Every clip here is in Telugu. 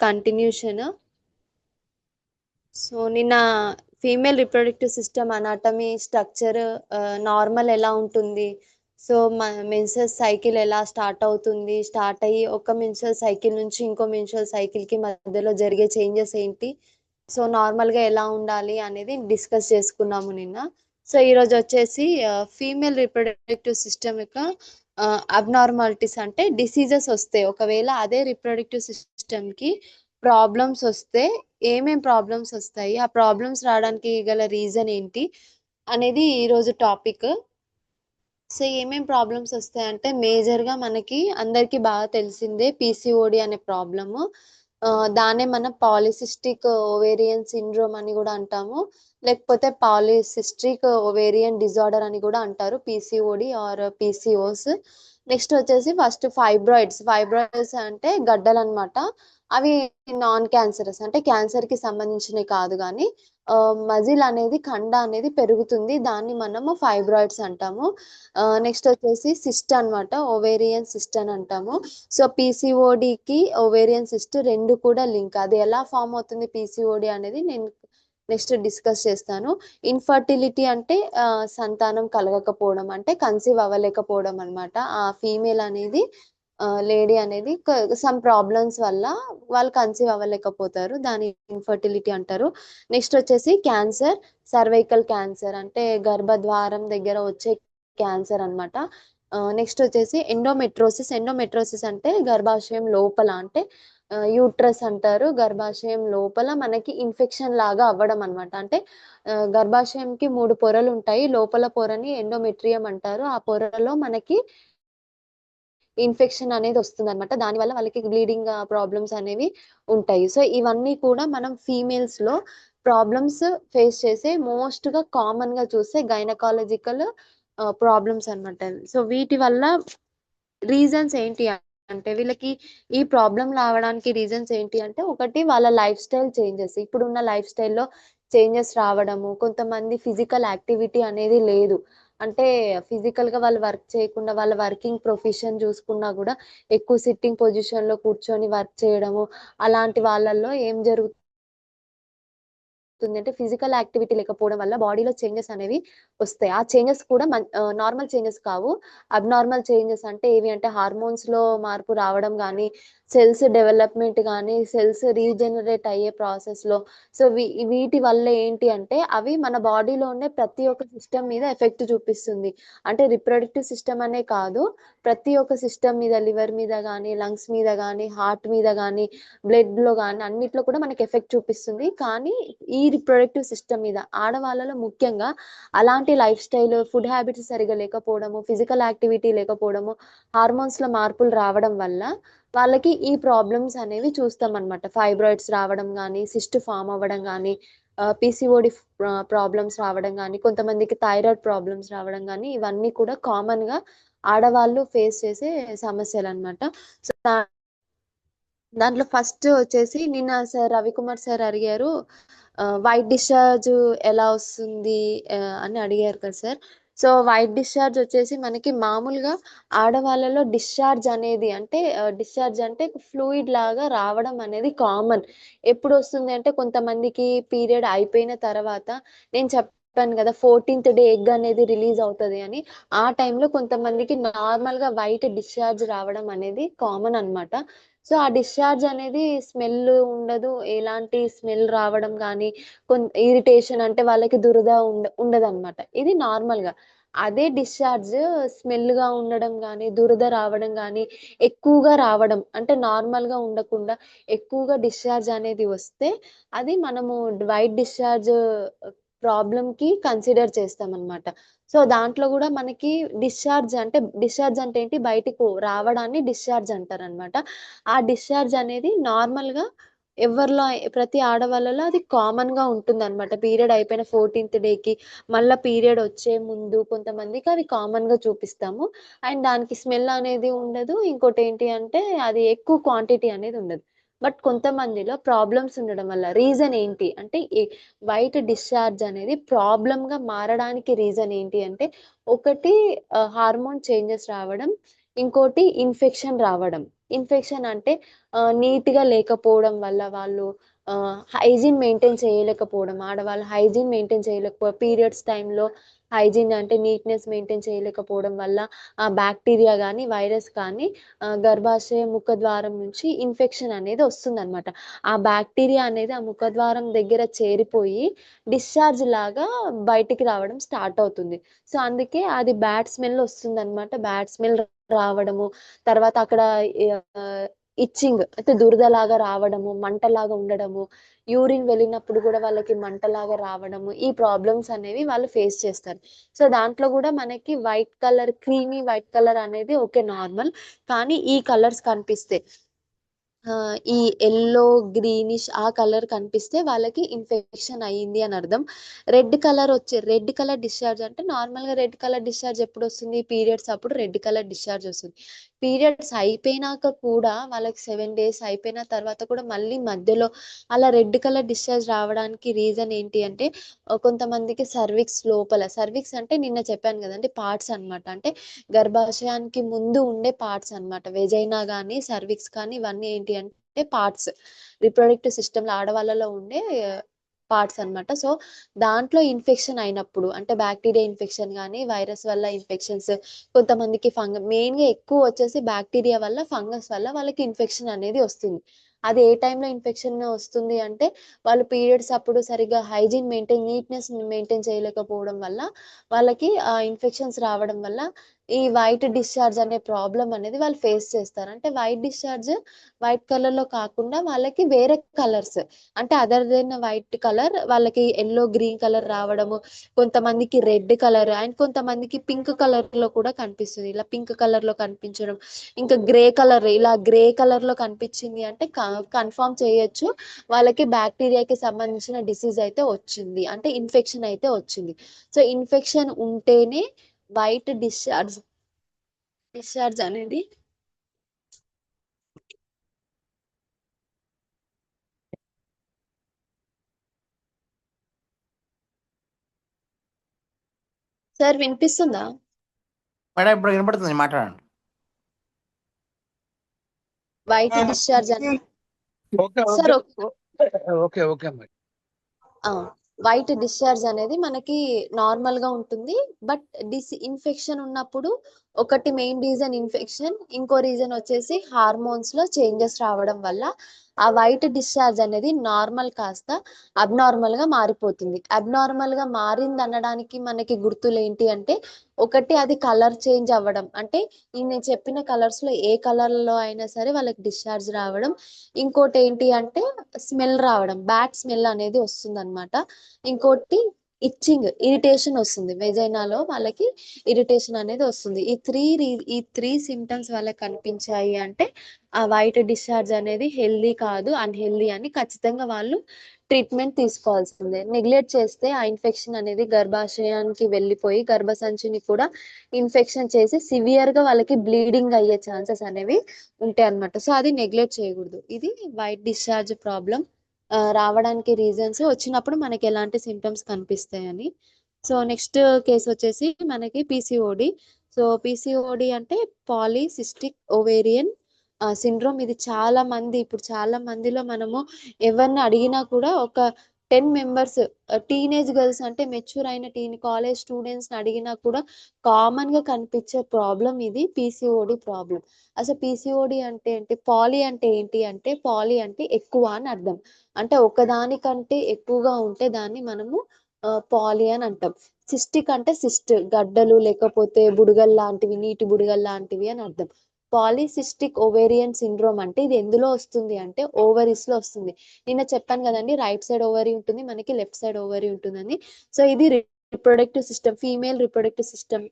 కంటిన్యూషన్. సో నిన్న female reproductive system anatomy structure normal ఎలా ఉంటుంది, సో మెన్సెస్ సైకిల్ ఎలా స్టార్ట్ అవుతుంది, స్టార్ట్ అయ్యి ఒక మెన్స్ట్రువల్ సైకిల్ నుంచి ఇంకో మెన్స్ట్రువల్ సైకిల్కి మధ్యలో జరిగే చేంజెస్ ఏంటి, సో నార్మల్గా ఎలా ఉండాలి అనేది డిస్కస్ చేసుకున్నాము నిన్న. సో ఈరోజు వచ్చేసి ఫీమేల్ రిప్రొడక్టివ్ సిస్టమ్ యొక్క అబ్నార్మాలిటీస్ అంటే డిసీజెస్ వస్తాయి ఒకవేళ అదే రిప్రొడక్టివ్ సిస్టమ్కి ప్రాబ్లమ్స్ వస్తే ఏమేం ప్రాబ్లమ్స్ వస్తాయి, ఆ ప్రాబ్లమ్స్ రావడానికి గల రీజన్ ఏంటి అనేది ఈరోజు టాపిక్. సో ఏమేం ప్రాబ్లమ్స్ వస్తాయంటే మేజర్గా మనకి అందరికీ బాగా తెలిసిందే పీసీఓడి అనే ప్రాబ్లము. దాన్నే మనం పాలిసిస్టిక్ ఓవేరియన్ సిండ్రోమ్ అని కూడా అంటాము, లేకపోతే పాలిసిస్టిక్ ఓవేరియన్ డిజార్డర్ అని కూడా అంటారు, పీసీఓడి ఆర్ పీసీఓస్. నెక్స్ట్ వచ్చేసి ఫస్ట్ ఫైబ్రాయిడ్స్ అంటే గడ్డలు అనమాట. అవి నాన్ క్యాన్సరస్ అంటే క్యాన్సర్కి సంబంధించినవి కాదు, కానీ మజిల్ అనేది కండ అనేది పెరుగుతుంది, దాన్ని మనము ఫైబ్రాయిడ్స్ అంటాము. నెక్స్ట్ వచ్చేసి సిస్ట్ అన్నమాట, ఓవేరియన్ సిస్ట్ అని అంటాము. సో పీసీఓడికి ఓవేరియన్ సిస్ట్ రెండు కూడా లింక్. అది ఎలా ఫామ్ అవుతుంది పీసీఓడి అనేది నేను నెక్స్ట్ డిస్కస్ చేస్తాను. ఇన్ఫర్టిలిటీ అంటే సంతానం కలగకపోవడం, అంటే కన్సీవ్ అవ్వలేకపోవడం అనమాట. ఆ ఫీమేల్ అనేది లేడీ అనేది సమ్ ప్రాబ్లమ్స్ వల్ల వాళ్ళు కన్సీవ్ అవ్వలేకపోతారు, దాని ఇన్ఫర్టిలిటీ అంటారు. నెక్స్ట్ వచ్చేసి క్యాన్సర్, సర్వైకల్ క్యాన్సర్ అంటే గర్భద్వారం దగ్గర వచ్చే క్యాన్సర్ అన్నమాట. నెక్స్ట్ వచ్చేసి ఎండోమెట్రోసిస్ అంటే గర్భాశయం లోపల అంటే యూట్రస్ అంటారు, గర్భాశయం లోపల మనకి ఇన్ఫెక్షన్ లాగా అవ్వడం అనమాట. అంటే గర్భాశయంకి 3 పొరలు ఉంటాయి, లోపల పొరని ఎండోమెట్రియం అంటారు. ఆ పొరలో మనకి ఇన్ఫెక్షన్ అనేది వస్తుందన్నమాట, దానివల్ల వాళ్ళకి బ్లీడింగ్ ప్రాబ్లమ్స్ అనేవి ఉంటాయి. సో ఇవన్నీ కూడా మనం ఫీమేల్స్ లో ప్రాబ్లమ్స్ ఫేస్ చేసే మోస్ట్ గా కామన్ గా చూసే గైనకాలజికల్ ప్రాబ్లమ్స్ అన్నమాట. సో వీటి వల్ల రీజన్స్ ఏంటి అంటే వీళ్ళకి ఈ ప్రాబ్లం రావడానికి రీజన్స్ ఏంటి అంటే ఒకటి వాళ్ళ లైఫ్ స్టైల్ చేంజెస్. ఇప్పుడున్న లైఫ్ స్టైల్లో చేంజెస్ రావడము, కొంతమంది ఫిజికల్ యాక్టివిటీ అనేది లేదు, అంటే ఫిజికల్ గా వాళ్ళు వర్క్ చేయకుండా వాళ్ళ వర్కింగ్ ప్రొఫెషన్ చూసుకున్నా కూడా ఎక్కువ సిట్టింగ్ పొజిషన్ లో కూర్చొని వర్క్ చేయడము, అలాంటి వాళ్ళల్లో ఏం జరుగుతుంది అంటే ఫిజికల్ యాక్టివిటీ లేకపోవడం వల్ల బాడీలో చేంజెస్ అనేవి వస్తాయి. ఆ చేంజెస్ కూడా నార్మల్ చేంజెస్ కావు, అబ్నార్మల్ చేంజెస్. అంటే ఏవి అంటే హార్మోన్స్ లో మార్పు రావడం కానీ, సెల్స్ డెవలప్మెంట్ కానీ, సెల్స్ రీజనరేట్ అయ్యే ప్రాసెస్ లో. సో వీటి వల్ల ఏంటి అంటే అవి మన బాడీలో ఉండే ప్రతి ఒక్క సిస్టమ్ మీద ఎఫెక్ట్ చూపిస్తుంది. అంటే రిప్రొడక్టివ్ సిస్టమ్ అనే కాదు, ప్రతి ఒక్క సిస్టమ్ మీద, లివర్ మీద కానీ, లంగ్స్ మీద కానీ, హార్ట్ మీద కానీ, బ్లడ్ లో కానీ అన్నిట్లో కూడా మనకి ఎఫెక్ట్ చూపిస్తుంది. కానీ ఈ రిప్రొడక్టివ్ సిస్టమ్ మీద ఆడవాళ్ళలో ముఖ్యంగా అలాంటి లైఫ్ స్టైల్, ఫుడ్ హ్యాబిట్స్ సరిగా లేకపోవడము, ఫిజికల్ యాక్టివిటీ లేకపోవడము, హార్మోన్స్ లో మార్పులు రావడం వల్ల వాళ్ళకి ఈ ప్రాబ్లమ్స్ అనేవి చూస్తాం అనమాట. ఫైబ్రాయిడ్స్ రావడం కానీ, సిస్ట్ ఫామ్ అవ్వడం కానీ, పీసీఓడి ప్రాబ్లమ్స్ రావడం కానీ, కొంతమందికి థైరాయిడ్ ప్రాబ్లమ్స్ రావడం కానీ, ఇవన్నీ కూడా కామన్ గా ఆడవాళ్ళు ఫేస్ చేసే సమస్యలు అనమాట. సో దాంట్లో ఫస్ట్ వచ్చేసి నిన్న సార్ రవికుమార్ సార్ అడిగారు వైట్ డిశ్చార్జ్ ఎలా వస్తుంది అని అడిగారు కదా సార్. సో వైట్ డిశ్చార్జ్ వచ్చేసి మనకి మామూలుగా ఆడవాళ్ళలో డిశ్చార్జ్ అనేది అంటే డిశ్చార్జ్ అంటే ఫ్లూయిడ్ లాగా రావడం అనేది కామన్. ఎప్పుడు వస్తుంది అంటే కొంతమందికి పీరియడ్ అయిపోయిన తర్వాత, నేను చెప్పాను కదా 14th డే ఎగ్ అనేది రిలీజ్ అవుతుంది అని, ఆ టైంలో కొంతమందికి నార్మల్ గా వైట్ డిశ్చార్జ్ రావడం అనేది కామన్ అన్నమాట. సో ఆ డిశ్చార్జ్ అనేది స్మెల్ ఉండదు, ఎలాంటి స్మెల్ రావడం కానీ, ఇరిటేషన్ అంటే వాళ్ళకి దురద ఉండదన్నమాట, ఇది నార్మల్ గా. అదే డిశ్చార్జ్ స్మెల్ గా ఉండడం కానీ, దురద రావడం కానీ, ఎక్కువగా రావడం అంటే నార్మల్ గా ఉండకుండా ఎక్కువగా డిశ్చార్జ్ అనేది వస్తే అది మనము వైట్ డిశ్చార్జ్ ప్రాబ్లం కి కన్సిడర్ చేస్తాం అనమాట. సో దాంట్లో కూడా మనకి డిశ్చార్జ్ అంటే ఏంటి, బయటికి రావడాన్ని డిశ్చార్జ్ అంటారు అనమాట. ఆ డిశ్చార్జ్ అనేది నార్మల్ గా ఎవరిలో ప్రతి ఆడవాళ్ళలో అది కామన్ గా ఉంటుంది అనమాట. పీరియడ్ అయిపోయిన 14th డేకి మళ్ళీ పీరియడ్ వచ్చే ముందు కొంతమందికి అవి కామన్ గా చూపిస్తాము. అండ్ దానికి స్మెల్ అనేది ఉండదు, ఇంకోటి ఏంటి అంటే అది ఎక్కువ క్వాంటిటీ అనేది ఉండదు. బట్ కొంతమందిలో ప్రాబ్లమ్స్ ఉండడం వల్ల రీజన్ ఏంటి అంటే వైట్ డిశ్చార్జ్ అనేది ప్రాబ్లమ్ గా మారడానికి రీజన్ ఏంటి అంటే ఒకటి హార్మోన్ చేంజెస్ రావడం, ఇంకోటి ఇన్ఫెక్షన్ రావడం. ఇన్ఫెక్షన్ అంటే నీట్‌గా లేకపోవడం వల్ల వాళ్ళు హైజీన్ మెయింటైన్ చేయలేకపోవడం. ఆడవాళ్ళు హైజీన్ మెయింటైన్ పీరియడ్స్ టైమ్‌లో హైజీన్ అంటే నీట్‌నెస్ మెయింటైన్ చేయలేకపోవడం వల్ల ఆ బాక్టీరియా గాని, వైరస్ కానీ గర్భాశయ ముఖద్వారం నుంచి ఇన్ఫెక్షన్ అనేది ఒస్తుందనమాట. ఆ బాక్టీరియా అనేది ఆ ముఖద్వారం దగ్గర చేరిపోయి డిశ్చార్జ్ లాగా బయటికి రావడం స్టార్ట్ అవుతుంది. సో, అందుకే అది బ్యాడ్ స్మెల్ ఒస్తుందనమాట. బ్యాడ్ స్మెల్ రావడము, తర్వాత అక్కడ ఆహ్, ఇచ్చింగ్ అంటే దురదలాగా రావడము, మంటలాగా ఉండడము, యూరిన్ వెళ్ళినప్పుడు గూడా వాళ్ళకి మంటలాగా రావడము, ఈ ప్రాబ్లమ్స్ అనేవి వాళ్ళు ఫేస్ చేస్తారు. సో, దాంట్లో గూడా మనకి white colour, creamy white colour అనేది ఓకే నార్మల్. కానీ ఈ కలర్స్ కనిపిస్తే ఈ యెల్లో, గ్రీనిష్ ఆ కలర్ కనిపిస్తే వాళ్ళకి ఇన్ఫెక్షన్ అయింది అని అర్థం. రెడ్ కలర్ డిశ్చార్జ్ అంటే నార్మల్‌గా రెడ్ కలర్ డిశ్చార్జ్ ఎప్పుడొస్తుంది? పీరియడ్స్ అప్పుడు రెడ్ కలర్ డిశ్చార్జ్ ఒస్తుంది. పీరియడ్స్ అయిపోయినాక కూడా వాళ్ళకి 7 డేస్ అయిపోయిన తర్వాత కూడా మళ్ళీ మధ్యలో అలా రెడ్ కలర్ డిశ్చార్జ్ రావడానికి రీజన్ ఏంటి అంటే కొంతమందికి సర్విక్స్ అంటే నిన్న చెప్పాను గదండీ! పార్ట్స్ అన్నమాట. అంటే గర్భాశయానికి ముందు ఉండే పార్ట్స్ అన్నమాట. వెజైనా గాని, సర్విక్స్ కానీ ఇవన్నీ ఏంటి అంటే పార్ట్స్. రిప్రొడక్టివ్ సిస్టమ్‌లో ఆడవాళ్ళలో ఉండే పార్ట్స్ అన్నమాట. సో, దాంట్లో ఇన్ఫెక్షన్ అయినప్పుడు అంటే బాక్టీరియా ఇన్ఫెక్షన్ గాని, వైరస్ వల్ల ఇన్ఫెక్షన్స్ కొంతమందికి మెయిన్‌గా ఎక్కువ వచ్చేసి బాక్టీరియా వల్ల, ఫంగస్ వల్ల వాళ్ళకి ఇన్ఫెక్షన్ అనేది వస్తుంది. అది ఏ టైంలో ఇన్ఫెక్షన్ వస్తుంది అంటే, వాళ్ళు పీరియడ్స్ అప్పుడు సరిగ్గా నీట్‌నెస్ మెయింటైన్ చేయలేకపోవడం వల్ల, వాళ్ళకి ఇన్ఫెక్షన్స్ రావడం వల్ల, ఈ వైట్ డిశ్చార్జ్ అనే ప్రాబ్లమ్ అనేది వాళ్ళు ఫేస్ చేస్తారు. అంటే వైట్ కలర్‌లో కాకుండా వాళ్ళకి వేరే కలర్స్ అంటే అదర్ దెన్ వైట్ కలర్ వాళ్ళకి యెల్లో, గ్రీన్ కలర్ రావడము, కొంతమందికి రెడ్ కలర్ అండ్ కొంతమందికి పింక్ కలర్‌లో కూడా కనిపిస్తది. ఇలా పింక్ కలర్‌లో కనిపించడం. ఇంకా గ్రే కలర్‌లో కనిపించింది అంటే కన్ఫర్మ్ చేయొచ్చు. వాళ్ళకి బాక్టీరియాకి సంబంధించిన డిసీజ్ అయితే వచ్చింది. అంటే ఇన్ఫెక్షన్ అయితే వచ్చింది. సో, ఇన్ఫెక్షన్ ఉంటేనే వైట్ డిశ్చార్జ్ అనేది సార్ వినిపిస్తుందా? మేడం ఇప్పుడు వినపడుతుంది, మాట్లాడండి. వైట్ డిశ్చార్జ్ అని okay sir okay okay. Okay okay మరి ఆ! వైట్ డిశ్చార్జ్ అనేది మనకి నార్మల్‌గా ఉంటుంది. బట్ ఇన్ఫెక్షన్ ఉన్నప్పుడు ఒకటి మెయిన్ రీజన్ ఇన్ఫెక్షన్. ఇంకో రీజన్ వచ్చేసి హార్మోన్స్‌లో చేంజెస్ రావడం వల్ల ఆ వైట్ డిశ్చార్జ్ అనేది నార్మల్ కాస్త అబ్‌నార్మల్‌గా మారిపోతుంది. అబ్‌నార్మల్‌గా మారిందనడానికి మనకి గుర్తులేంటి అంటే, ఒకటి అది కలర్ చేంజ్ అవ్వడం. అంటే ఈ నేను చెప్పిన కలర్స్‌లో ఏ కలర్‌లో అయినా సరే వాళ్ళకి డిశ్చార్జ్ రావడం. ఇంకోటేంటి అంటే స్మెల్ రావడం. బ్యాడ్ స్మెల్ అనేది వస్తుందనమాట. ఇంకోటి ఇరిటేషన్ వస్తుంది. వెజైనాలో వాళ్ళకి ఇరిటేషన్ అనేది వస్తుంది. ఈ 3 సింప్టమ్స్ వాళ్ళకి కనిపించాయి అంటే, ఆ వైట్ డిశ్చార్జ్ అనేది హెల్తీ కాదు, అన్‌హెల్తీ అని ఖచ్చితంగా వాళ్ళు ట్రీట్మెంట్ తీసుకోవాల్సిందే. నెగ్లెక్ట్ చేస్తే ఆ ఇన్ఫెక్షన్ అనేది గర్భాశయానికి వెళ్ళిపోయి, గర్భసంచిని కూడా ఇన్ఫెక్షన్ చేసి సివియర్‌గా వాళ్ళకి బ్లీడింగ్ అయ్యే ఛాన్సెస్ అనేవి ఉంటాయన్నమాట. సో, అది నెగ్లెక్ట్ చేయగూడదు. ఇది వైట్ డిశ్చార్జ్ ప్రాబ్లమ్ రావడానికి వచ్చినప్పుడు మనకెలాంటి సింప్టమ్స్ కనిపిస్తాయని. సో, నెక్స్ట్ కేసొచ్చేసి మనకి పీసీఓడీ. సో, పీసీఓడీ అంటే పాలిసిస్టిక్ ఓవేరియన్ సిండ్రోమ్. ఇది చాలా మందిలో మనము ఎవరిని అడిగినా కూడా ఒక 10 మెంబర్స్ టీనేజ్ గర్ల్స్ అంటే మెచ్యూర్ అయిన కాలేజ్ స్టూడెంట్స్‌ని అడిగినా కూడా కామన్‌గా కనిపించే ప్రాబ్లమ్ ఇది పీసీఓడీ ప్రాబ్లమ్. అసలు పీసీఓడీ అంటే ఏంటి? పాలీ అంటే ఎక్కువ అని అర్థం. అంటే ఒకదానికంటే ఎక్కువగా ఉంటే దాన్ని మనము పాలీ అని అంటాం. సిస్టిక్ అంటే గడ్డలు లేకపోతే బుడగల్లాంటివి, నీటి బుడగల్లాంటివి అని అర్థం. పాలిసిస్టిక్ ఓవేరియన్ సిండ్రోమ్ అంటే ఇది ఎందులో వస్తుంది అంటే ఓవరీస్‌లో వస్తుంది. నిన్న చెప్పాను గదండీ! రైట్ సైడ్ ఓవరీ ఉంటుంది. మనకి లెఫ్ట్ సైడ్ ఓవరీ ఉంటుందని. సో, ఇది ఫీమేల్ రిప్రొడక్టివ్ సిస్టమ్.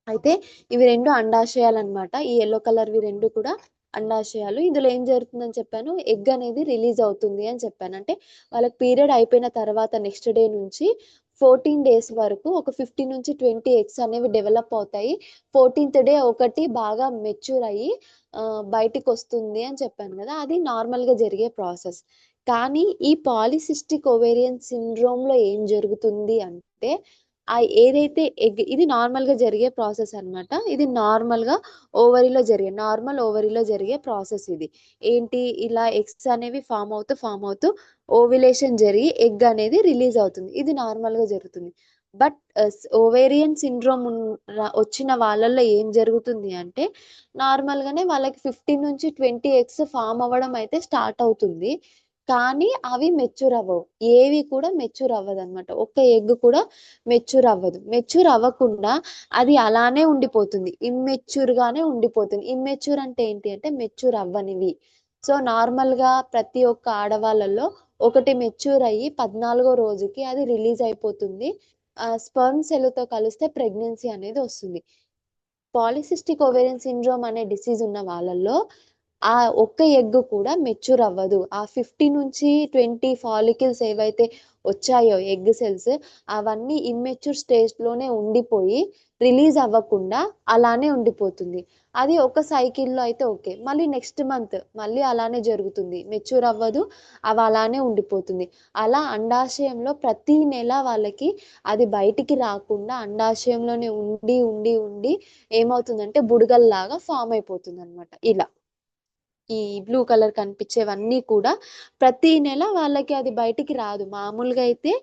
అయితే ఇవి 2 అండాశయాలన్నమాట. ఈ యెల్లో కలర్‌వి 2 కూడా అండాశయాలు. ఇందులో ఏం జరుగుతుందని చెప్పాను, ఎగ్ అనేది రిలీజ్ అవుతుంది అని చెప్పాను. అంటే వాళ్ళకి పీరియడ్ అయిపోయిన తర్వాత నెక్స్ట్ డే నుంచి 14 డేస్ వరకు ఒక 15-20 ఎగ్స్ అనేవి డెవలప్ అవుతాయి. 14థ్ డే ఒకటి బాగా మెచ్యూర్ అయ్యి బయటికొస్తుంది అని చెప్పాను గదా! అది నార్మల్‌గా జరిగే ప్రాసెస్. కానీ ఈ పాలిసిస్టిక్ ఓవేరియన్ సిండ్రోమ్‌లో ఏం జరుగుతుంది అంటే ఏదైతే ఎగ్ ఇది నార్మల్ గా జరిగే ప్రాసెస్ అన్నమాట. ఇది నార్మల్ గా నార్మల్ ఓవరీలో జరిగే ప్రాసెస్ ఇది. ఏంటి ఇలా ఎగ్స్ అనేవి ఫామ్ అవుతూ ఓవ్యులేషన్ జరిగి ఎగ్ అనేది రిలీజ్ అవుతుంది. ఇది నార్మల్ గా జరుగుతుంది. బట్ ఓవేరియన్ సిండ్రోమ్ వచ్చిన వాళ్ళల్లో ఏం జరుగుతుంది అంటే నార్మల్ గానే వాళ్ళకి 15-20 ఎగ్స్ ఫామ్ అవ్వడం అయితే స్టార్ట్ అవుతుంది. కానీ అవి మెచ్యూర్ అవ్వవు. ఏవి కూడా మెచ్యూర్ అవ్వదన్నమాట. ఒక్క ఎగ్ కూడా మెచ్యూర్ అవ్వదు. మెచ్యూర్ అవ్వకుండా అది అలానే ఉండిపోతుంది. ఇమ్మెచ్యూర్ గానే ఉండిపోతుంది. ఇమ్మెచ్యూర్ అంటే ఏంటి అంటే మెచ్యూర్ అవ్వనివి. సో నార్మల్ గా ప్రతి ఒక్క ఆడవాళ్ళలో ఒకటి మెచ్యూర్ అయ్యి 14వ రోజుకి అది రిలీజ్ అయిపోతుంది. స్పెర్మ్ సెల్ తో కలిస్తే ప్రెగ్నెన్సీ అనేది వస్తుంది. పాలిసిస్టిక్ ఓవేరియన్ సిండ్రోమ్ అనే డిసీజ్ ఉన్న వాళ్ళల్లో ఆ ఒక్క ఎగ్ కూడా మెచ్యూర్ అవ్వదు. ఆ 50-20 ఫాలికల్స్ ఏవైతే వచ్చాయో ఎగ్ సెల్స్ అవన్నీ ఇమ్మెచ్యూర్ స్టేజ్ లోనే ఉండిపోయి రిలీజ్ అవ్వకుండా అలానే ఉండిపోతుంది. అది ఒక సైకిల్లో అయితే ఓకే. మళ్ళీ నెక్స్ట్ మంత్ మళ్ళీ అలానే జరుగుతుంది. మెచ్యూర్ అవ్వదు, అవి అలానే ఉండిపోతుంది. అలా అండాశయంలో ప్రతి నెల వాళ్ళకి అది బయటికి రాకుండా అండాశయంలోనే ఉండి ఉండి ఉండి ఏమవుతుందంటే బుడగల్లాగా ఫామ్ అయిపోతుంది అనమాట. ఇలా ఈ బ్లూ కలర్ కనిపించేవన్నీ కూడా ప్రతి నెల వాళ్ళకి అది బయటికి రాదు. మామూలుగా అయితే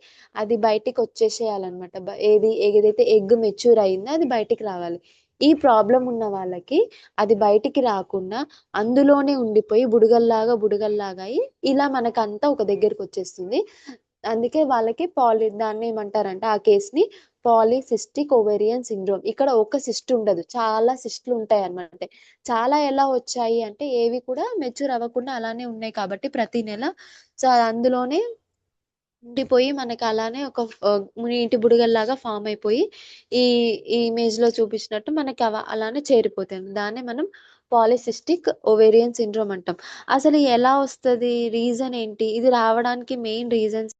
అది బయటికి వచ్చేసేయాలన్నమాట. ఏదైతే ఎగ్ మెచ్యూర్ అయిందో అది బయటికి రావాలి. ఈ ప్రాబ్లం ఉన్న వాళ్ళకి అది బయటికి రాకుండా అందులోనే ఉండిపోయి బుడగల్లాగా అయి ఇలా మనకంతా ఒక దగ్గరికి వచ్చేస్తుంది. అందుకే వాళ్ళకి దాన్ని ఏమంటారంటే ఆ కేసుని పాలిసిస్టిక్ ఓవేరియన్ సిండ్రోమ్. ఇక్కడ ఒక సిస్ట్ ఉండదు, చాలా సిస్ట్లు ఉంటాయి అన్నమాట. చాలా ఎలా వచ్చాయి అంటే ఏవి కూడా మెచ్యూర్ అవ్వకుండా అలానే ఉన్నాయి కాబట్టి ప్రతి నెల సో అందులోనే ఉండిపోయి మనకి అలానే ఒక నీటి బుడగల్లాగా ఫామ్ అయిపోయి ఈ ఈ ఇమేజ్ లో చూపించినట్టు మనకి అలానే చేరిపోతాయి. దాన్నే మనం పాలిసిస్టిక్ ఓవేరియన్ సిండ్రోమ్ అంటాం. అసలు ఎలా వస్తది? రీజన్ ఏంటి? ఇది రావడానికి మెయిన్ రీజన్స్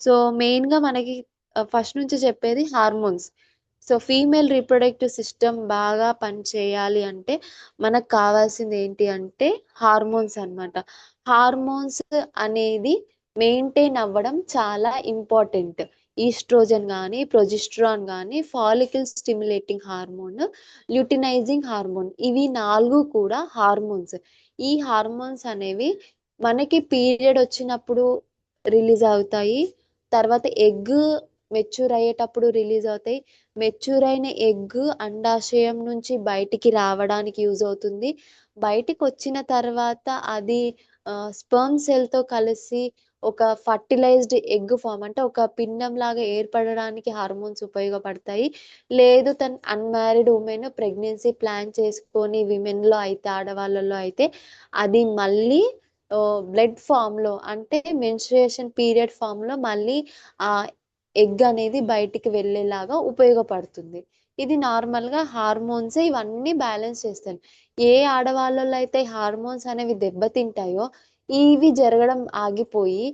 సో మెయిన్ గా మనకి ఫస్ట్ నుంచి చెప్పేది hormones. So female reproductive system బాగా పనిచేయాలి అంటే మనకు కావాల్సింది ఏంటి అంటే హార్మోన్స్ అన్నమాట. హార్మోన్స్ అనేది మెయింటైన్ అవ్వడం చాలా ఇంపార్టెంట్. ఈస్ట్రోజన్ కానీ ప్రొజెస్ట్రాన్ కానీ follicle stimulating hormone, luteinising hormone ఇవి 4 కూడా హార్మోన్స్. ఈ హార్మోన్స్ అనేవి మనకి పీరియడ్ వచ్చినప్పుడు రిలీజ్ అవుతాయి. తర్వాత ఎగ్ మెచ్యూర్ అయ్యేటప్పుడు రిలీజ్ అవుతాయి. మెచ్యూర్ అయిన ఎగ్ అండాశయం నుంచి బయటికి రావడానికి యూజ్ అవుతుంది. బయటికి వచ్చిన తర్వాత అది స్పెర్మ్ సెల్ తో కలిసి ఒక ఫర్టిలైజ్డ్ ఎగ్ ఫామ్ అంటే ఒక పిండం లాగా ఏర్పడడానికి హార్మోన్స్ ఉపయోగపడతాయి. లేదు తను అన్మ్యారీడ్ ఉమెన్ ప్రెగ్నెన్సీ ప్లాన్ చేసుకొని విమెన్ లో అయితే ఆడవాళ్ళలో అయితే అది మళ్ళీ బ్లడ్ ఫామ్ లో అంటే మెన్స్ట్రుయేషన్ పీరియడ్ ఫామ్ లో మళ్ళీ ఆ ఎగ్ అనేది బయటికి వెళ్ళేలాగా ఉపయోగపడుతుంది. ఇది నార్మల్ గా హార్మోన్స్ ఇవన్నీ బ్యాలెన్స్ చేస్తాయి. ఏ ఆడవాళ్ళలో అయితే హార్మోన్స్ అనేవి దెబ్బతింటాయో ఇవి జరగడం ఆగిపోయి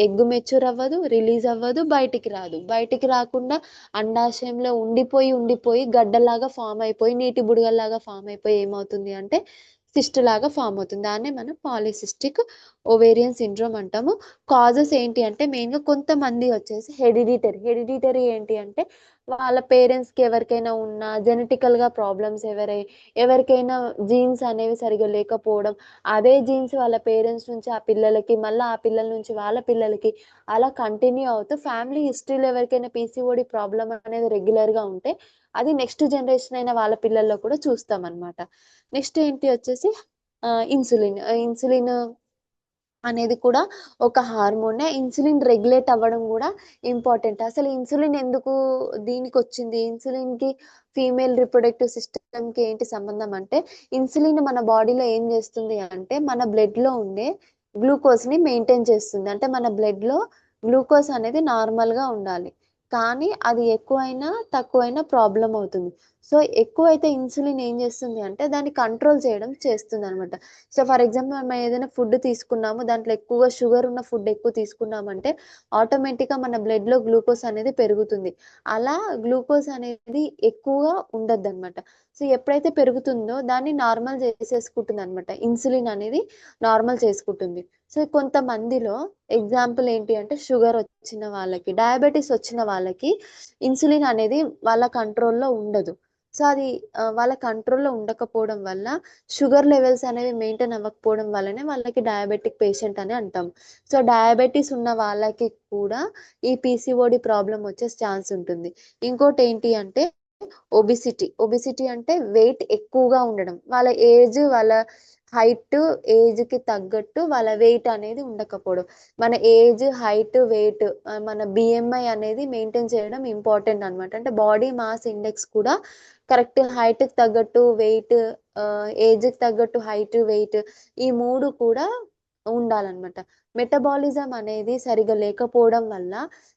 ఎగ్ మెచ్యూర్ అవ్వదు, రిలీజ్ అవ్వదు, బయటికి రాదు. బయటికి రాకుండా అండాశయంలో ఉండిపోయి గడ్డలాగా ఫామ్ అయిపోయి నీటి బుడగల్లాగా ఫామ్ అయిపోయి ఏమవుతుంది అంటే సిస్ట్ లాగా ఫామ్ అవుతుంది. దాన్నే మనం పాలిసిస్టిక్ ఓవేరియన్ సిండ్రోమ్ అంటాము. కాజెస్ ఏంటి అంటే మెయిన్ గా కొంతమంది వచ్చేసి హెరిడిటరీ ఏంటి అంటే వాళ్ళ పేరెంట్స్ కి ఎవరికైనా ఉన్న జెనెటికల్ గా ప్రాబ్లమ్స్ ఎవరికైనా జీన్స్ అనేవి సరిగా లేకపోవడం, అదే జీన్స్ వాళ్ళ పేరెంట్స్ నుంచి ఆ పిల్లలకి మళ్ళీ ఆ పిల్లల నుంచి వాళ్ళ పిల్లలకి అలా కంటిన్యూ అవుతూ ఫ్యామిలీ హిస్టరీలో ఎవరికైనా పీసీఓడి ప్రాబ్లం అనేది రెగ్యులర్ గా ఉంటే అది నెక్స్ట్ జనరేషన్ అయిన వాళ్ళ పిల్లల్లో కూడా చూస్తాం అన్నమాట. నెక్స్ట్ ఏంటి వచ్చేసి ఇన్సులిన్ అనేది కూడా ఒక హార్మోనే. ఇన్సులిన్ రెగ్యులేట్ అవ్వడం కూడా ఇంపార్టెంట్. అసలు ఇన్సులిన్ ఎందుకు దీనికి వచ్చింది? ఇన్సులిన్ కి ఫీమేల్ రిప్రొడక్టివ్ సిస్టమ్ కి ఏంటి సంబంధం అంటే ఇన్సులిన్ మన బాడీలో ఏం చేస్తుంది అంటే మన బ్లడ్ లో ఉండే గ్లూకోజ్ ని మెయింటైన్ చేస్తుంది. అంటే మన బ్లడ్ లో గ్లూకోజ్ అనేది నార్మల్ గా ఉండాలి. కానీ అది ఎక్కువైనా తక్కువైనా ప్రాబ్లం అవుతుంది. సో ఎక్కువైతే ఇన్సులిన్ ఏం చేస్తుంది అంటే దాన్ని కంట్రోల్ చేయడం చేస్తుంది అనమాట. సో ఫర్ ఎగ్జాంపుల్ మనం ఏదైనా ఫుడ్ తీసుకున్నాము, దాంట్లో ఎక్కువగా షుగర్ ఉన్న ఫుడ్ ఎక్కువ తీసుకున్నామంటే ఆటోమేటిక్ గా మన బ్లడ్ లో గ్లూకోజ్ అనేది పెరుగుతుంది. అలా గ్లూకోజ్ అనేది ఎక్కువగా ఉండద్దు అనమాట. సో ఎప్పుడైతే పెరుగుతుందో దాన్ని నార్మల్ చేసేసుకుంటుంది అనమాట. ఇన్సులిన్ అనేది నార్మల్ చేసుకుంటుంది. సో కొంతమందిలో ఎగ్జాంపుల్ ఏంటి అంటే షుగర్ వచ్చిన వాళ్ళకి, డయాబెటిస్ వచ్చిన వాళ్ళకి ఇన్సులిన్ అనేది వాళ్ళ కంట్రోల్‌లో ఉండదు. సో అది వాళ్ళ కంట్రోల్‌లో ఉండకపోవడం వల్ల షుగర్ లెవెల్స్ అనేవి మెయింటైన్ అవ్వకపోవడం వల్లనే వాళ్ళకి డయాబెటిక్ పేషెంట్ అని అంటాం. సో డయాబెటిస్ ఉన్న వాళ్ళకి కూడా ఈ పీసీఓడి ప్రాబ్లమ్ వచ్చే ఛాన్స్ ఉంటుంది. ఇంకోటేంటి అంటే ఒబెసిటీ. ఒబెసిటీ అంటే వెయిట్ ఎక్కువగా ఉండడం. వాళ్ళ ఏజ్, వాళ్ళ హైట్, ఏజ్‌కి తగ్గట్టు వాళ్ళ వెయిట్ అనేది ఉండకపోవడం. మన ఏజ్, హైట్, వెయిట్ మన బీఎంఐ అనేది మెయింటైన్ చేయడం ఇంపార్టెంట్ అన్నమాట. అంటే బాడీ మాస్ ఇండెక్స్ కూడా కరెక్ట్ హైట్‌కి తగ్గట్టు వెయిట్, ఏజ్‌కి తగ్గట్టు హైట్, వెయిట్ ఈ 3 కూడా ఉండాలన్నమాట. మెటబాలిజం అనేది సరిగ్గా లేకపోవడం వల్ల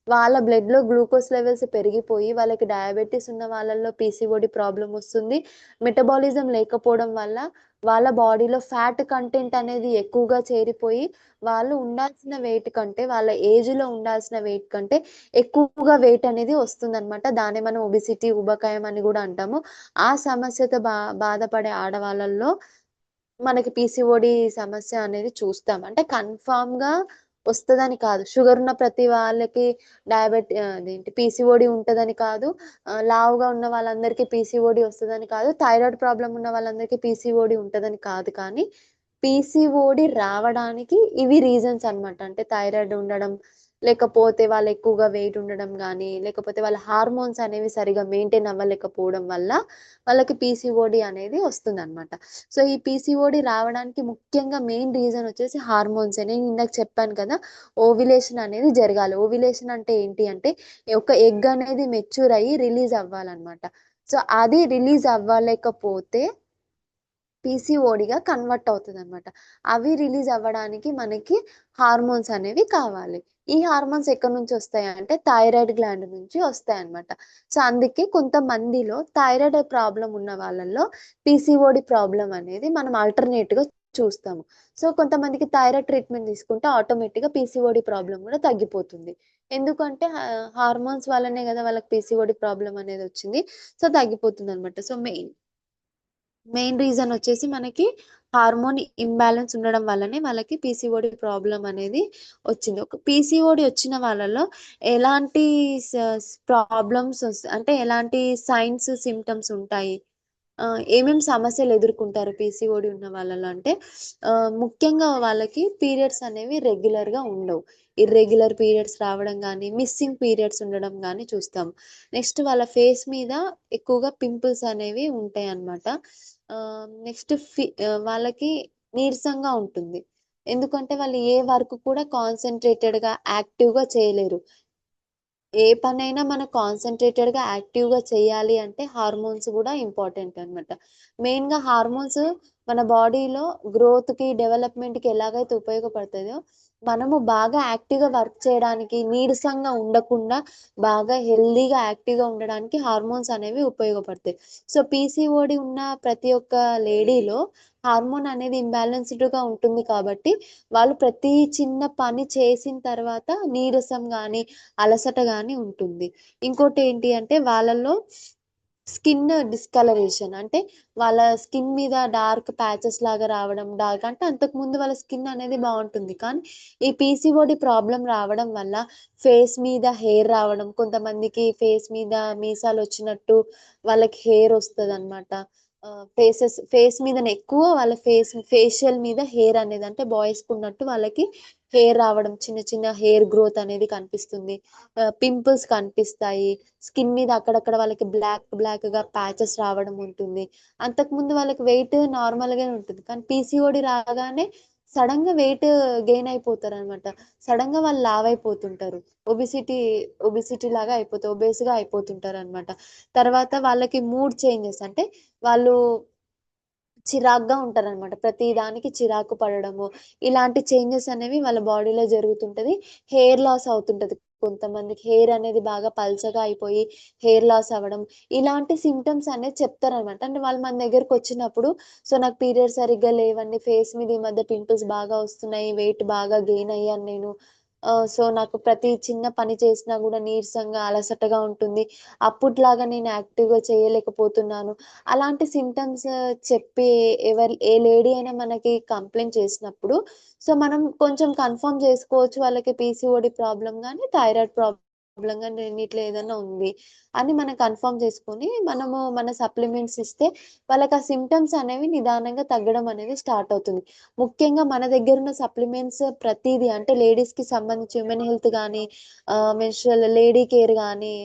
వాళ్ళ బ్లడ్‌లో గ్లూకోజ్ లెవెల్స్ పెరిగిపోయి వాళ్ళకి డయాబెటిస్ ఉన్న వాళ్ళలో పీసీఓడి ప్రాబ్లమ్ వస్తుంది. మెటబాలిజం లేకపోవడం వల్ల వాళ్ళ బాడీలో ఫ్యాట్ కంటెంట్ అనేది ఎక్కువగా చేరిపోయి వాళ్ళు ఉండాల్సిన వెయిట్ కంటే, వాళ్ళ ఏజ్‌లో ఉండాల్సిన వెయిట్ కంటే ఎక్కువగా వెయిట్ అనేది వస్తుందన్నమాట. దాన్నే మనం ఒబెసిటీ, ఊబకాయం అని గూడా అంటాము. ఆ సమస్యతో బాధపడే ఆడవాళ్ళల్లో మనకి పీసీఓడి సమస్య అనేది చూస్తాం. అంటే కన్ఫర్మ్‌గా వస్తదని కాదు. షుగర్ ఉన్న ప్రతి వాళ్ళకి అదేంటి పీసీఓడి ఉంటదని కాదు. లావుగా ఉన్న వాళ్ళందరికీ పీసీఓడి వస్తదని కాదు. థైరాయిడ్ ప్రాబ్లమ్ ఉన్న వాళ్ళందరికీ పీసీఓడి ఉంటదని కాదు. కానీ పీసీఓడి రావడానికి ఇవి రీజన్స్ అన్నమాట. అంటే థైరాయిడ్ ఉండడం, లేకపోతే వాళ్ళు ఎక్కువగా వెయిట్ ఉండడం గానీ, లేకపోతే వాళ్ళ హార్మోన్స్ అనేవి సరిగ్గా మెయింటైన్ అవ్వలేకపోవడం వల్ల వాళ్ళకి పీసీఓడి అనేది వస్తుందన్నమాట. సో, ఈ పీసీఓడి రావడానికి ముఖ్యంగా మెయిన్ రీజన్ వచ్చేసి హార్మోన్సే. నేను ఇందాక చెప్పాను కదా! ఓవ్యులేషన్ అనేది జరగాలి. ఓవ్యులేషన్ అంటే ఏంటి అంటే, ఒక ఎగ్ అనేది మెచ్యూర్ అయ్యి రిలీజ్ అవ్వాలన్నమాట. సో, అది రిలీజ్ అవ్వలేకపోతే పీసీఓడిగా కన్వర్ట్ అవుతదనమాట. అవి రిలీజ్ అవ్వడానికి మనకి హార్మోన్స్ అనేవి కావాలి. ఈ హార్మోన్స్ ఎక్కడి నుంచొస్తాయంటే థైరాయిడ్ గ్లాండ్ నుంచి వస్తాయన్నమాట. సో, అందుకే కొంతమందిలో థైరాయిడ్ ప్రాబ్లమ్ ఉన్న వాళ్ళలో పీసీఓడి ప్రాబ్లమ్ అనేది మనం ఆల్టర్‌నేట్‌గా చూస్తాము. సో, కొంతమందికి థైరాయిడ్ ట్రీట్‌మెంట్ తీసుకుంటే ఆటోమేటిక్‌గా పీసీఓడి ప్రాబ్లమ్ గూడా తగ్గిపోతుంది. ఎందుకంటే హార్మోన్స్ వల్లనే గదా! వాళ్ళకి పీసీఓడి ప్రాబ్లమ్ అనేదొచ్చింది. సో, తగ్గిపోతుందనమాట. సో, మెయిన్ రీజన్ వచ్చేసి మనకి హార్మోన్ ఇంబాలెన్స్ ఉండడం వల్లనే వాళ్ళకి పీసీఓడి ప్రాబ్లమ్ అనేది వచ్చింది. ఒక పీసీఓడి వచ్చిన వాళ్ళలో ఎలాంటి ప్రాబ్లమ్స్ అంటే ఎలాంటి సైన్స్, సింప్టమ్స్ ఉంటాయి? ఏమేం సమస్యలు ఎదుర్కుంటారు పీసీఓడి ఉన్న వాళ్ళలో అంటే ముఖ్యంగా వాళ్ళకి పీరియడ్స్ అనేవి రెగ్యులర్‌గా ఉండవు. ఇర్రెగ్యులర్ పీరియడ్స్ రావడం గానీ, మిస్సింగ్ పీరియడ్స్ ఉండడం గానీ చూస్తాం. నెక్స్ట్ వాళ్ళ ఫేస్ మీద ఎక్కువగా పింపుల్స్ అనేవి ఉంటాయన్నమాట. నెక్స్ట్ వాళ్ళకి నీరసంగా ఉంటుంది. ఎందుకంటే వాళ్ళు ఏ వర్క్ కూడా కాన్సంట్రేటెడ్‌గా, యాక్టివ్‌గా చేయలేరు. ఏ పనైనా మనం కాన్సంట్రేటెడ్‌గా, యాక్టివ్‌గా చేయాలి అంటే హార్మోన్స్ గూడా ఇంపార్టెంట్ అన్నమాట. మెయిన్‌గా హార్మోన్స్ మన బాడీలో గ్రోత్‌కి, డెవలప్‌మెంట్‌కి ఎలాగైతే ఉపయోగపడతాయో, మనము బాగా యాక్టివ్‌గా వర్క్ చేయడానికి, నీరసంగా ఉండకుండా, బాగా హెల్తీగా, యాక్టివ్‌గా ఉండడానికి హార్మోన్స్ అనేవి ఉపయోగపడతాయి. సో, పీసీఓడీ ఉన్న ప్రతి ఒక్క లేడీలో హార్మోన్ అనేది ఇంబాలెన్స్‌డ్‌గా ఉంటుంది కాబట్టి, వాళ్ళు ప్రతి చిన్న పని చేసిన తర్వాత నీరసం గానీ, అలసట గాని ఉంటుంది. ఇంకోటేంటి అంటే వాళ్ళలో స్కిన్ డిస్కలరేషన్ అంటే వాళ్ళ స్కిన్ మీద డార్క్ ప్యాచెస్ లాగా రావడం, డార్క్ అంటే అంతకుముందు వాళ్ళ స్కిన్ అనేది బావుంటుంది. కానీ ఈ పీసీఓడి ప్రాబ్లమ్ రావడం వల్ల ఫేస్ మీద హెయిర్ రావడం, కొంతమందికి ఫేస్ మీద మీసాలొచ్చినట్టు వాళ్ళకి హెయిర్ ఒస్తదనమాట. ఫేస్ మీదనే ఎక్కువ వాళ్ళ ఫేషియల్ మీద హెయిర్ అనేది అంటే బాయ్స్‌కున్నట్టు వాళ్ళకి హెయిర్ రావడం, చిన్న చిన్న హెయిర్ గ్రోత్ అనేది కనిపిస్తుంది. పింపుల్స్ కనిపిస్తాయి. స్కిన్ మీద అక్కడక్కడ వాళ్ళకి బ్లాక్‌గా ప్యాచెస్ రావడం ఉంటుంది. అంతకుముందు వాళ్ళకి వెయిట్ నార్మల్‌గానే ఉంటుంది. కానీ పీసీఓడీ రాగానే సడెన్‌గా వెయిట్ గెయిన్ అయిపోతారనమాట. సడెన్‌గా వాళ్ళు లావైపోతుంటారు. ఒబెసిటీ లాగా ఒబేస్‌గా అయిపోతుంటారనమాట. తర్వాత వాళ్ళకి మూడ్ చేంజెస్ అంటే వాళ్ళు చిరాగ్గా ఉంటారనమాట. ప్రతి దానికి చిరాకు పడడము, ఇలాంటి చేంజెస్ అనేవి వాళ్ళ బాడీలో జరుగుతుంటది. Hair loss అవుతుంటది. కొంతమందికి హెయిర్ అనేది బాగా పల్చగా అయిపోయి హెయిర్ లాస్ అవ్వడం, ఇలాంటి సింప్టమ్స్ అనేది చెప్తారనమాట. అంటే వాళ్ళు మన దగ్గరకొచ్చినప్పుడు నాకు పీరియడ్స్ సరిగ్గా లేవండి. ఫేస్ మీద ఈ మధ్య పింపుల్స్ బాగా వస్తున్నాయి. వెయిట్ బాగా గెయిన్ అయ్యాను నేను. సో నాకు ప్రతి చిన్న పని చేసినా కూడా నీరసంగా అలసటగా ఉంటుంది. అప్పట్లాగా నేను యాక్టివ్‌గా చేయలేకపోతున్నాను. అలాంటి సింప్టమ్స్ చెప్పి ఏ లేడీ అయినా మనకి కంప్లెయింట్ చేసినప్పుడు సో మనం కొంచెం కన్ఫర్మ్ చేసుకోవచ్చు వాళ్ళకి పీసీఓడి ప్రాబ్లమ్ గాని, థైరాయిడ్ ప్రాబ్లమ్ గాని రెండిట్లో ఏదన్నా ఉంది అని మనం కన్ఫర్మ్ చేసుకొని మనము మన సప్లిమెంట్స్ ఇస్తే వాళ్ళకి ఆ సింప్టమ్స్ అనేవి నిదానంగా తగ్గడం అనేది స్టార్ట్ అవుతుంది. ముఖ్యంగా మన దగ్గరున్న సప్లిమెంట్స్ ప్రతీది అంటే లేడీస్‌కి సంబంధించి విమెన్ హెల్త్ గాని, మెన్స్ట్రుయల్ లేడీ కేర్ గాని,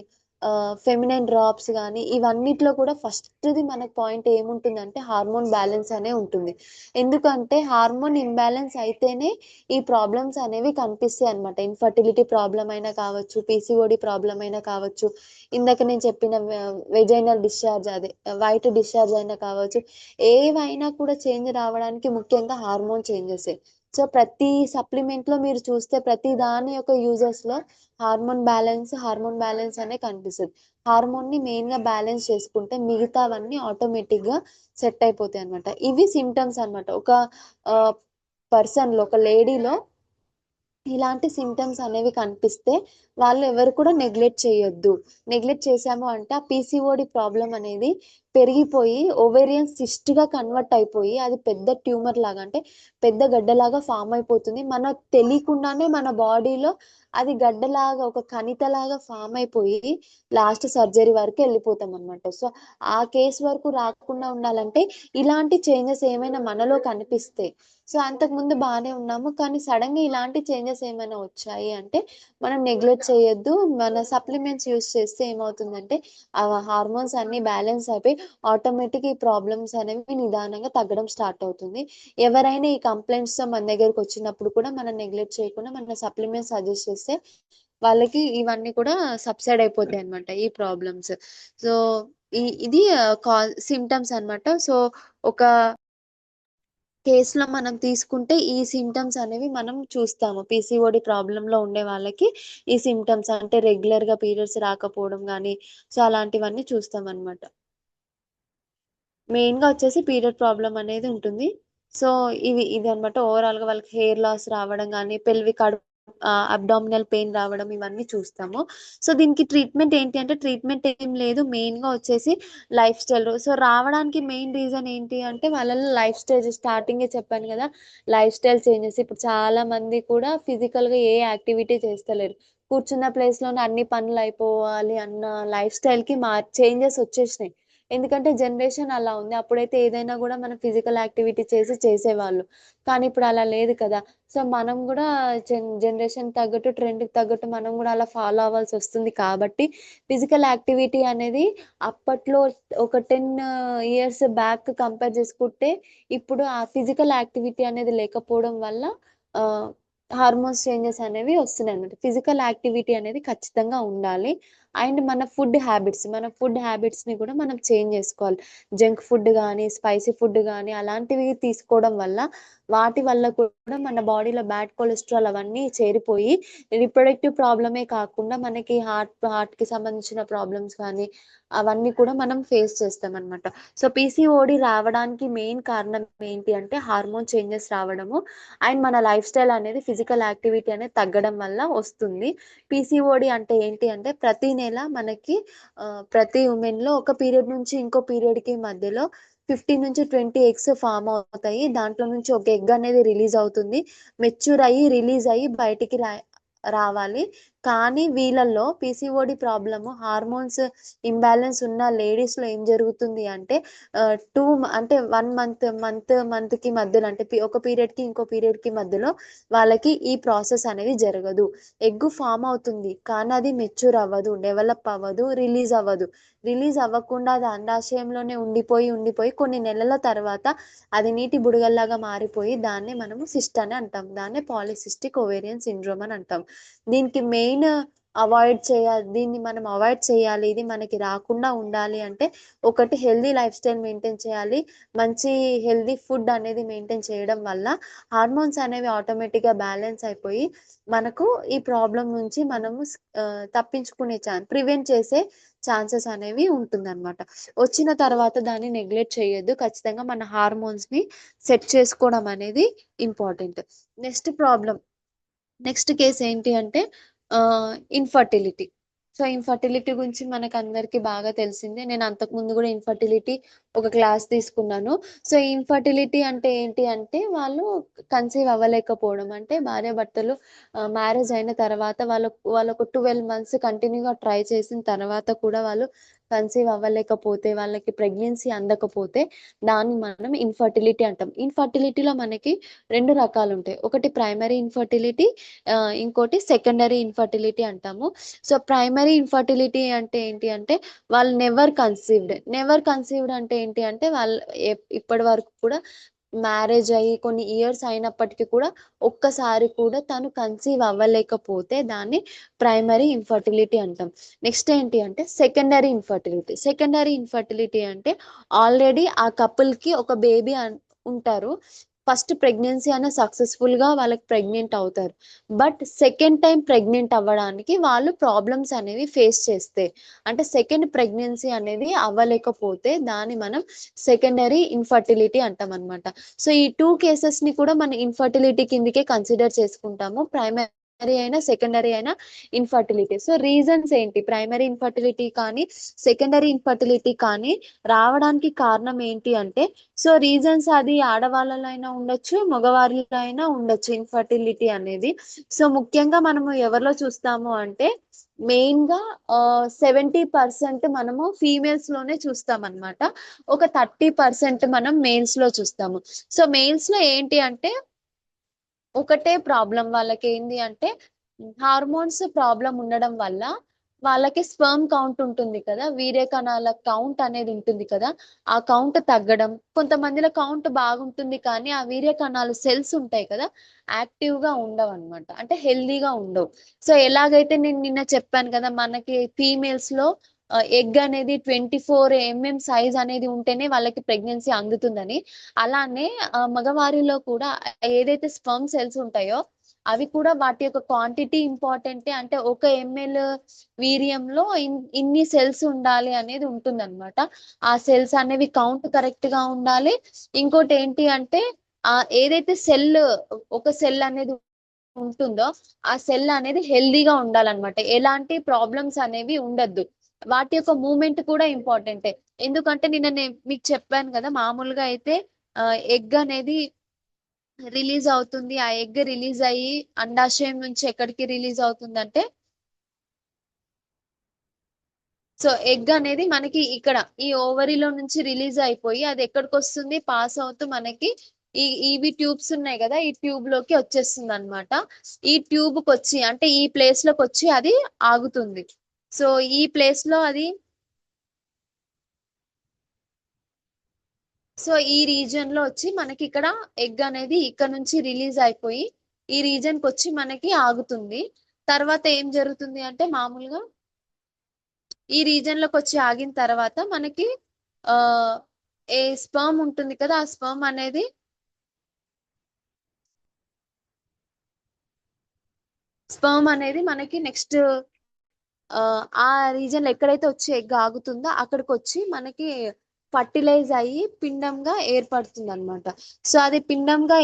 ఫెమినైన్ డ్రాప్స్ గాని ఇవన్నిట్లో కూడా ఫస్ట్‌ది మనకు పాయింట్ ఏముంటుందంటే హార్మోన్ బ్యాలెన్స్ అనే ఉంటుంది. ఎందుకంటే హార్మోన్ ఇంబాలెన్స్ అయితేనే ఈ ప్రాబ్లమ్స్ అనేవి కనిపిస్తాయన్నమాట. ఇన్‌ఫర్టిలిటీ ప్రాబ్లమ్ అయినా కావచ్చు, పీసీఓడీ ప్రాబ్లమ్ అయినా కావచ్చు, ఇందాక నేను చెప్పిన వెజైనల్ డిశ్చార్జ్ అదే వైట్ డిశ్చార్జ్ అయినా కావచ్చు. ఏవైనా కూడా చేంజ్ రావడానికి ముఖ్యంగా హార్మోన్ చేంజెసే. సో, ప్రతి సప్లిమెంట్‌లో మీరు చూస్తే ప్రతి దాని యొక్క యూజెస్‌లో హార్మోన్ బ్యాలెన్స్ అనే కనిపిస్తది. హార్మోన్‌ని మెయిన్‌గా బ్యాలెన్స్ చేసుకుంటే మిగతావన్నీ ఆటోమేటిక్‌గా సెట్ అయిపోతాయన్నమాట. ఇవి సింప్టమ్స్ అన్నమాట. ఒక ఆహ్, పర్సన్‌లో ఒక లేడీలో ఇలాంటి సింప్టమ్స్ అనేవి కనిపిస్తే వాళ్ళు ఎవరు కూడా నెగ్లెక్ట్ చేయొద్దు. నెగ్లెక్ట్ చేశాము అంటే ఆ పీసీఓడీ ప్రాబ్లమ్ అనేది పెరిగిపోయి ఓవేరియన్ సిస్ట్‌గా కన్వర్ట్ అయిపోయి అది పెద్ద ట్యూమర్ లాగా అంటే పెద్ద గడ్డలాగా ఫార్మ్ అయిపోతుంది. మనకు తెలియకుండానే మన బాడీలో అది గడ్డలాగా ఒక కణితలాగా ఫార్మ్ అయిపోయి లాస్ట్ సర్జరీ వరకు ఎళ్ళిపోతామనమాట. సో, ఆ కేస్ వరకు రాకుండా ఉండాలంటే ఇలాంటి చేంజెస్ ఏమైనా మనలో కనిపిస్తే సో, అంతకుముందు బానే ఉన్నాము. కానీ సడెన్‌గా ఇలాంటి చేంజెస్ ఏమైనా వచ్చాయి అంటే, మనం నెగ్లెక్ట్ చేయొద్దు. మన సప్లిమెంట్స్ యూజ్ చేస్తే ఏమవుతుందంటే, ఆ హార్మోన్స్ అన్నీ బ్యాలెన్స్ అయిపోయి ఆటోమేటిక్‌గా ఈ ప్రాబ్లమ్స్ అనేవి నిదానంగా తగ్గడం స్టార్ట్ అవుతుంది. ఎవరైనా ఈ కంప్లెయింట్స్‌తో మన దగ్గరకొచ్చినప్పుడు కూడా మనం నెగ్లెక్ట్ చేయకుండా మన సప్లిమెంట్స్ సజెస్ట్ చేస్తే, వాళ్ళకి ఇవన్నీ కూడా సబ్సైడ్ అయిపోతాయన్నమాట ఈ ప్రాబ్లమ్స్. సో, ఇది సింప్టమ్స్ అన్నమాట. సో, ఒక కేస్‌లో మనం తీసుకుంటే ఈ సింప్టమ్స్ అనేవి మనం చూస్తాము. పీసీఓడీ ప్రాబ్లమ్‌లో ఉండే వాళ్ళకి ఈ సింప్టమ్స్ అంటే రెగ్యులర్‌గా పీరియడ్స్ రాకపోవడం గాని, సో, అలాంటివన్నీ చూస్తామనమాట. మెయిన్‌గా వచ్చేసి పీరియడ్ ప్రాబ్లమ్ అనేది ఉంటుంది. సో, ఇదనమాట ఓవరాల్‌గా వాళ్ళకి హెయిర్ లాస్ రావడం గాని, అబ్డామినల్ పెయిన్ రావడం ఇవన్నీ చూస్తాము. సో, దీనికి ట్రీట్మెంట్ ఏంటి అంటే ట్రీట్మెంట్ ఏం లేదు. మెయిన్‌గా వచ్చేసి లైఫ్ స్టైల్. సో, రావడానికి మెయిన్ రీజన్ ఏంటి అంటే వాళ్ళలో లైఫ్ స్టైల్ స్టార్టింగే చెప్పాను గదా! Life style changes. ఇప్పుడు చాలా మంది కూడా ఫిజికల్‌గా ఏ యాక్టివిటీ చేస్తలేరు. కూర్చున్న ప్లేస్‌లోనే అన్ని పనులయిపోవాలి అన్న లైఫ్ స్టైల్‌కి చేంజెస్ వచ్చేసినాయి. ఎందుకంటే జనరేషన్ అలా ఉంది. అప్పుడైతే ఏదైనా గూడా మనం ఫిజికల్ యాక్టివిటీ చేసేవాళ్ళు. కానీ ఇప్పుడు అలా లేదు కదా! సో, మనం గూడా జనరేషన్ తగ్గట్టు, ట్రెండ్‌కి తగ్గట్టు మనం గూడా అలా ఫాలో అవ్వాల్సొస్తుంది కాబట్టి, ఫిజికల్ యాక్టివిటీ అనేది అప్పట్లో ఒక 10 ఇయర్స్ బ్యాక్ కంపేర్ చేసుకుంటే, ఇప్పుడు ఆ ఫిజికల్ యాక్టివిటీ అనేది లేకపోవడం వల్ల ఆహ్, హార్మోన్స్ చేంజెస్ అనేవి వస్తున్నాయన్నమాట. ఫిజికల్ యాక్టివిటీ అనేది ఖచ్చితంగా ఉండాలి. అండ్ మన ఫుడ్ హ్యాబిట్స్‌ని కూడా మనం చేంజ్ జేసుకోవాలి. జంక్ ఫుడ్ గానీ, స్పైసీ ఫుడ్ గానీ అలాంటివి తీసుకోవడం వల్ల, వాటి వల్ల కూడా మన బాడీలో బ్యాడ్ కొలెస్ట్రాల్ అవన్నీ చేరిపోయి, రిప్రొడక్టివ్ ప్రాబ్లమే కాకుండా మనకి హార్ట్‌కి సంబంధించిన ప్రాబ్లమ్స్ కానీ, అవన్నీ కూడా మనం ఫేస్ చేస్తామనమాట. సో, పీసీఓడీ రావడానికి మెయిన్ కారణం ఏంటి అంటే, హార్మోన్ చేంజెస్ రావడము అండ్ మన లైఫ్ స్టైల్ అనేది ఫిజికల్ యాక్టివిటీ అనేది తగ్గడం వల్ల వస్తుంది. పీసీఓడీ అంటే ఏంటి అంటే ప్రతి నెల మనకి ప్రతి వుమెన్‌లో ఒక పీరియడ్ నుంచి ఇంకో పీరియడ్‌కి మధ్యలో 15-20 ఎగ్స్ ఫార్మ్ అవుతాయి. దాంట్లో నుంచి ఒక ఎగ్ అనేది రిలీజ్ అవుతుంది. మెచ్యూర్ అయ్యి, రిలీజ్ అయ్యి బయటికి రావాలి. కానీ వీళ్ళల్లో పీసీఓడీ హార్మోన్స్ ఇంబాలెన్స్ ఉన్న లేడీస్‌లో ఏం జరుగుతుంది అంటే 2 అంటే 1 మంత్‌కి మధ్యలో అంటే ఒక పీరియడ్‌కి ఇంకో పీరియడ్‌కి మధ్యలో వాళ్ళకి ఈ ప్రాసెస్ అనేది జరగదు. ఎగ్ ఫార్మ్ అవుతుంది. కానీ అది మెచ్యూర్ అవ్వదు. డెవలప్ అవ్వదు. రిలీజ్ అవ్వదు. రిలీజ్ అవ్వకుండా అది అండాశయంలోనే ఉండిపోయి కొన్ని నెలల తర్వాత అది నీటి బుడగల్లాగా మారిపోయి దాన్నే మనము సిస్ట్ అని అంటాం. దాన్నే పాలిసిస్టిక్ ఓవేరియన్ సిండ్రోమ్ అని అంటాం. దీనికి మెయిన్ దీన్ని మనం అవాయిడ్ చేయాలి. ఇది మనకి రాకుండా ఉండాలి అంటే ఒకటి హెల్తీ లైఫ్ స్టైల్ మెయింటైన్ చేయాలి. మంచి హెల్తీ ఫుడ్ అనేది మెయింటైన్ చేయడం వల్ల హార్మోన్స్ అనేవి ఆటోమేటిక్‌గా బ్యాలెన్స్ అయిపోయి మనకు ఈ ప్రాబ్లమ్ నుంచి మనము తప్పించుకునే ప్రివెంట్ చేసే ఛాన్సెస్ అనేవి ఉంటుందన్నమాట. వచ్చిన తర్వాత దాన్ని నెగ్లెక్ట్ చేయొద్దు. ఖచ్చితంగా మన హార్మోన్స్‌ని సెట్ చేసుకోవడం అనేది important. Next problem next case ఏంటి అంటే ఇన్ఫర్టిలిటీ. సో ఇన్ఫర్టిలిటీ గురించి మనకు అందరికి బాగా తెలిసిందే. నేను అంతకు ముందు కూడా ఇన్ఫర్టిలిటీ ఒక క్లాస్ తీసుకున్నాను. సో ఇన్ఫర్టిలిటీ అంటే ఏంటి అంటే వాళ్ళు కన్సీవ్ అవ్వలేకపోవడం. అంటే భార్యాభర్తలు మ్యారేజ్ అయిన తర్వాత వాళ్ళకు 12 మంత్స్ కంటిన్యూగా ట్రై చేసిన తర్వాత కూడా వాళ్ళు కన్సీవ్ అవ్వలేకపోతే, వాళ్ళకి ప్రెగ్నెన్సీ అందకపోతే దాన్ని మనం ఇన్ఫర్టిలిటీ అంటాం. ఇన్ఫర్టిలిటీలో మనకి 2 రకాలు ఉంటాయి. ఒకటి ప్రైమరీ ఇన్ఫర్టిలిటీ, ఇంకోటి సెకండరీ ఇన్ఫర్టిలిటీ అంటాము. సో ప్రైమరీ ఇన్ఫర్టిలిటీ అంటే ఏంటి అంటే వాళ్ళు నెవర్ కన్సీవ్డ్ అంటే ఏంటి అంటే వాళ్ళు ఇప్పటి వరకు కూడా మ్యారేజ్ అయ్యి కొన్ని ఇయర్స్ అయినప్పటికీ కూడా ఒక్కసారి కూడా తను కన్సీవ్ అవ్వలేకపోతే దాన్ని ప్రైమరీ ఇన్ఫర్టిలిటీ అంటాం. నెక్స్ట్ ఏంటి అంటే సెకండరీ ఇన్ఫర్టిలిటీ అంటే ఆల్రెడీ ఆ కపుల్ కి ఒక బేబీ ఉంటారు. ఫస్ట్ ప్రెగ్నెన్సీ అనే సక్సెస్ఫుల్ గా వాళ్ళకి ప్రెగ్నెంట్ అవుతారు. బట్ సెకండ్ టైం ప్రెగ్నెంట్ అవ్వడానికి వాళ్ళు ప్రాబ్లమ్స్ అనేవి ఫేస్ చేస్తే, అంటే సెకండ్ ప్రెగ్నెన్సీ అనేది అవ్వలేకపోతే దాన్ని మనం సెకండరీ ఇన్ఫర్టిలిటీ అంటాం అనమాట. సో ఈ 2 కేసెస్ ని కూడా మనం ఇన్ఫర్టిలిటీ కిందకే కన్సిడర్ చేసుకుంటాము. ప్రైమరీ అయినా సెకండరీ అయినా ఇన్ఫర్టిలిటీ. సో రీజన్స్ ఏంటి ప్రైమరీ ఇన్ఫర్టిలిటీ కానీ సెకండరీ ఇన్ఫర్టిలిటీ కానీ రావడానికి కారణం ఏంటి అంటే, సో రీజన్స్ అది ఆడవాళ్ళలో అయినా ఉండొచ్చు, మగవారిలో అయినా ఉండొచ్చు ఇన్ఫర్టిలిటీ అనేది. సో ముఖ్యంగా మనము ఎవరిలో చూస్తాము అంటే మెయిన్ గా 70% మనము ఫీమేల్స్ లోనే చూస్తాం అనమాట. ఒక 30% మనం మేల్స్ లో చూస్తాము. సో మేల్స్ లో ఏంటి అంటే ఒకటే ప్రాబ్లం వాళ్ళకి ఏంది అంటే హార్మోన్స్ ప్రాబ్లం ఉండడం వల్ల వాళ్ళకి స్పెర్మ్ కౌంట్ ఉంటుంది కదా, వీర్య కణాల కౌంట్ అనేది ఉంటుంది కదా, ఆ కౌంట్ తగ్గడం. కొంతమందిలో కౌంట్ బాగుంటుంది కానీ ఆ వీర్య కణాలు సెల్స్ ఉంటాయి కదా యాక్టివ్ గా ఉండవు అనమాట, అంటే హెల్దీగా ఉండవు. సో ఎలాగైతే నేను నిన్న చెప్పాను కదా మనకి ఫీమేల్స్ లో ఎగ్ అనేది 24 mm సైజ్ అనేది ఉంటేనే వాళ్ళకి ప్రెగ్నెన్సీ అందుతుందని, అలానే మగవారిలో కూడా ఏదైతే స్పర్మ్ సెల్స్ ఉంటాయో అవి కూడా వాటి యొక్క క్వాంటిటీ ఇంపార్టెంటే. అంటే 1 ml వీర్యంలో ఇన్ని సెల్స్ ఉండాలి అనేది ఉంటుంది అనమాట. ఆ సెల్స్ అనేవి కౌంట్ కరెక్ట్ గా ఉండాలి. ఇంకోటి ఏంటి అంటే ఏదైతే ఒక సెల్ అనేది ఉంటుందో ఆ సెల్ అనేది హెల్దీగా ఉండాలన్నమాట. ఎలాంటి ప్రాబ్లమ్స్ అనేవి ఉండద్దు. వాటి యొక్క మూమెంట్ కూడా ఇంపార్టెంటే. ఎందుకంటే నిన్న నేను మీకు చెప్పాను కదా మామూలుగా అయితే ఎగ్ అనేది రిలీజ్ అవుతుంది. ఆ ఎగ్ రిలీజ్ అయ్యి అండాశయం నుంచి ఎక్కడికి రిలీజ్ అవుతుందంటే, సో ఎగ్ అనేది మనకి ఇక్కడ ఈ ఓవరీలో నుంచి రిలీజ్ అయిపోయి అది ఎక్కడికి వస్తుంది, పాస్ అవుతూ మనకి ఇవి ట్యూబ్స్ ఉన్నాయి కదా ఈ ట్యూబ్ లోకి వచ్చేస్తుంది అనమాట. ఈ ట్యూబ్ కి వచ్చి అంటే ఈ ప్లేస్ లోకి వచ్చి అది ఆగుతుంది. సో ఈ ప్లేస్ లో అది సో ఈ రీజన్ లో వచ్చి మనకి ఇక్కడ ఎగ్ అనేది ఇక్కడ నుంచి రిలీజ్ అయిపోయి ఈ రీజన్ కి వచ్చి మనకి ఆగుతుంది. తర్వాత ఏం జరుగుతుంది అంటే మామూలుగా ఈ రీజన్ లోకి వచ్చి ఆగిన తర్వాత మనకి ఆ ఏ స్పర్మ్ ఉంటుంది కదా ఆ స్పర్మ్ అనేది మనకి నెక్స్ట్ ఆ రీజన్ లో ఎక్కడైతే వచ్చి ఎగ్ ఆగుతుందో అక్కడికి వచ్చి మనకి ఫర్టిలైజ్ అయ్యి పిండంగా ఏర్పడుతుంది అనమాట. సో అది పిండంగా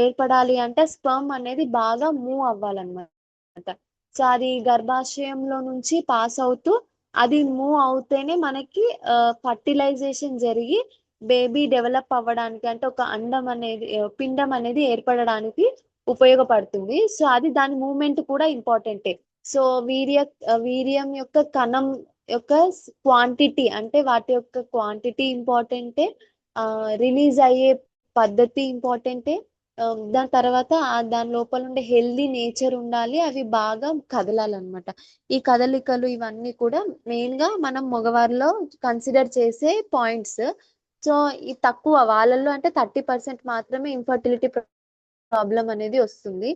ఏర్పడాలి అంటే స్పర్మ్ అనేది బాగా మూవ్ అవ్వాలన్నమాట. సో అది గర్భాశయంలో నుంచి పాస్ అవుతూ అది మూవ్ అవుతేనే మనకి ఫర్టిలైజేషన్ జరిగి బేబీ డెవలప్ అవ్వడానికి, అంటే ఒక అండం అనేది పిండం అనేది ఏర్పడడానికి ఉపయోగపడుతుంది. సో అది దాని మూమెంట్ కూడా ఇంపార్టెంటే. సో వీర్యం యొక్క కణం యొక్క క్వాంటిటీ, అంటే వాటి యొక్క క్వాంటిటీ ఇంపార్టెంటే, రిలీజ్ అయ్యే పద్ధతి ఇంపార్టెంటే, దాని తర్వాత దాని లోపల ఉండే హెల్దీ నేచర్ ఉండాలి, అవి బాగా కదలాలన్నమాట. ఈ కదలికలు ఇవన్నీ కూడా మెయిన్ గా మనం మగవారిలో కన్సిడర్ చేసే పాయింట్స్. సో ఈ తక్కువ వాళ్ళల్లో అంటే 30% మాత్రమే ఇన్ఫర్టిలిటీ ప్రాబ్లం అనేది వస్తుంది.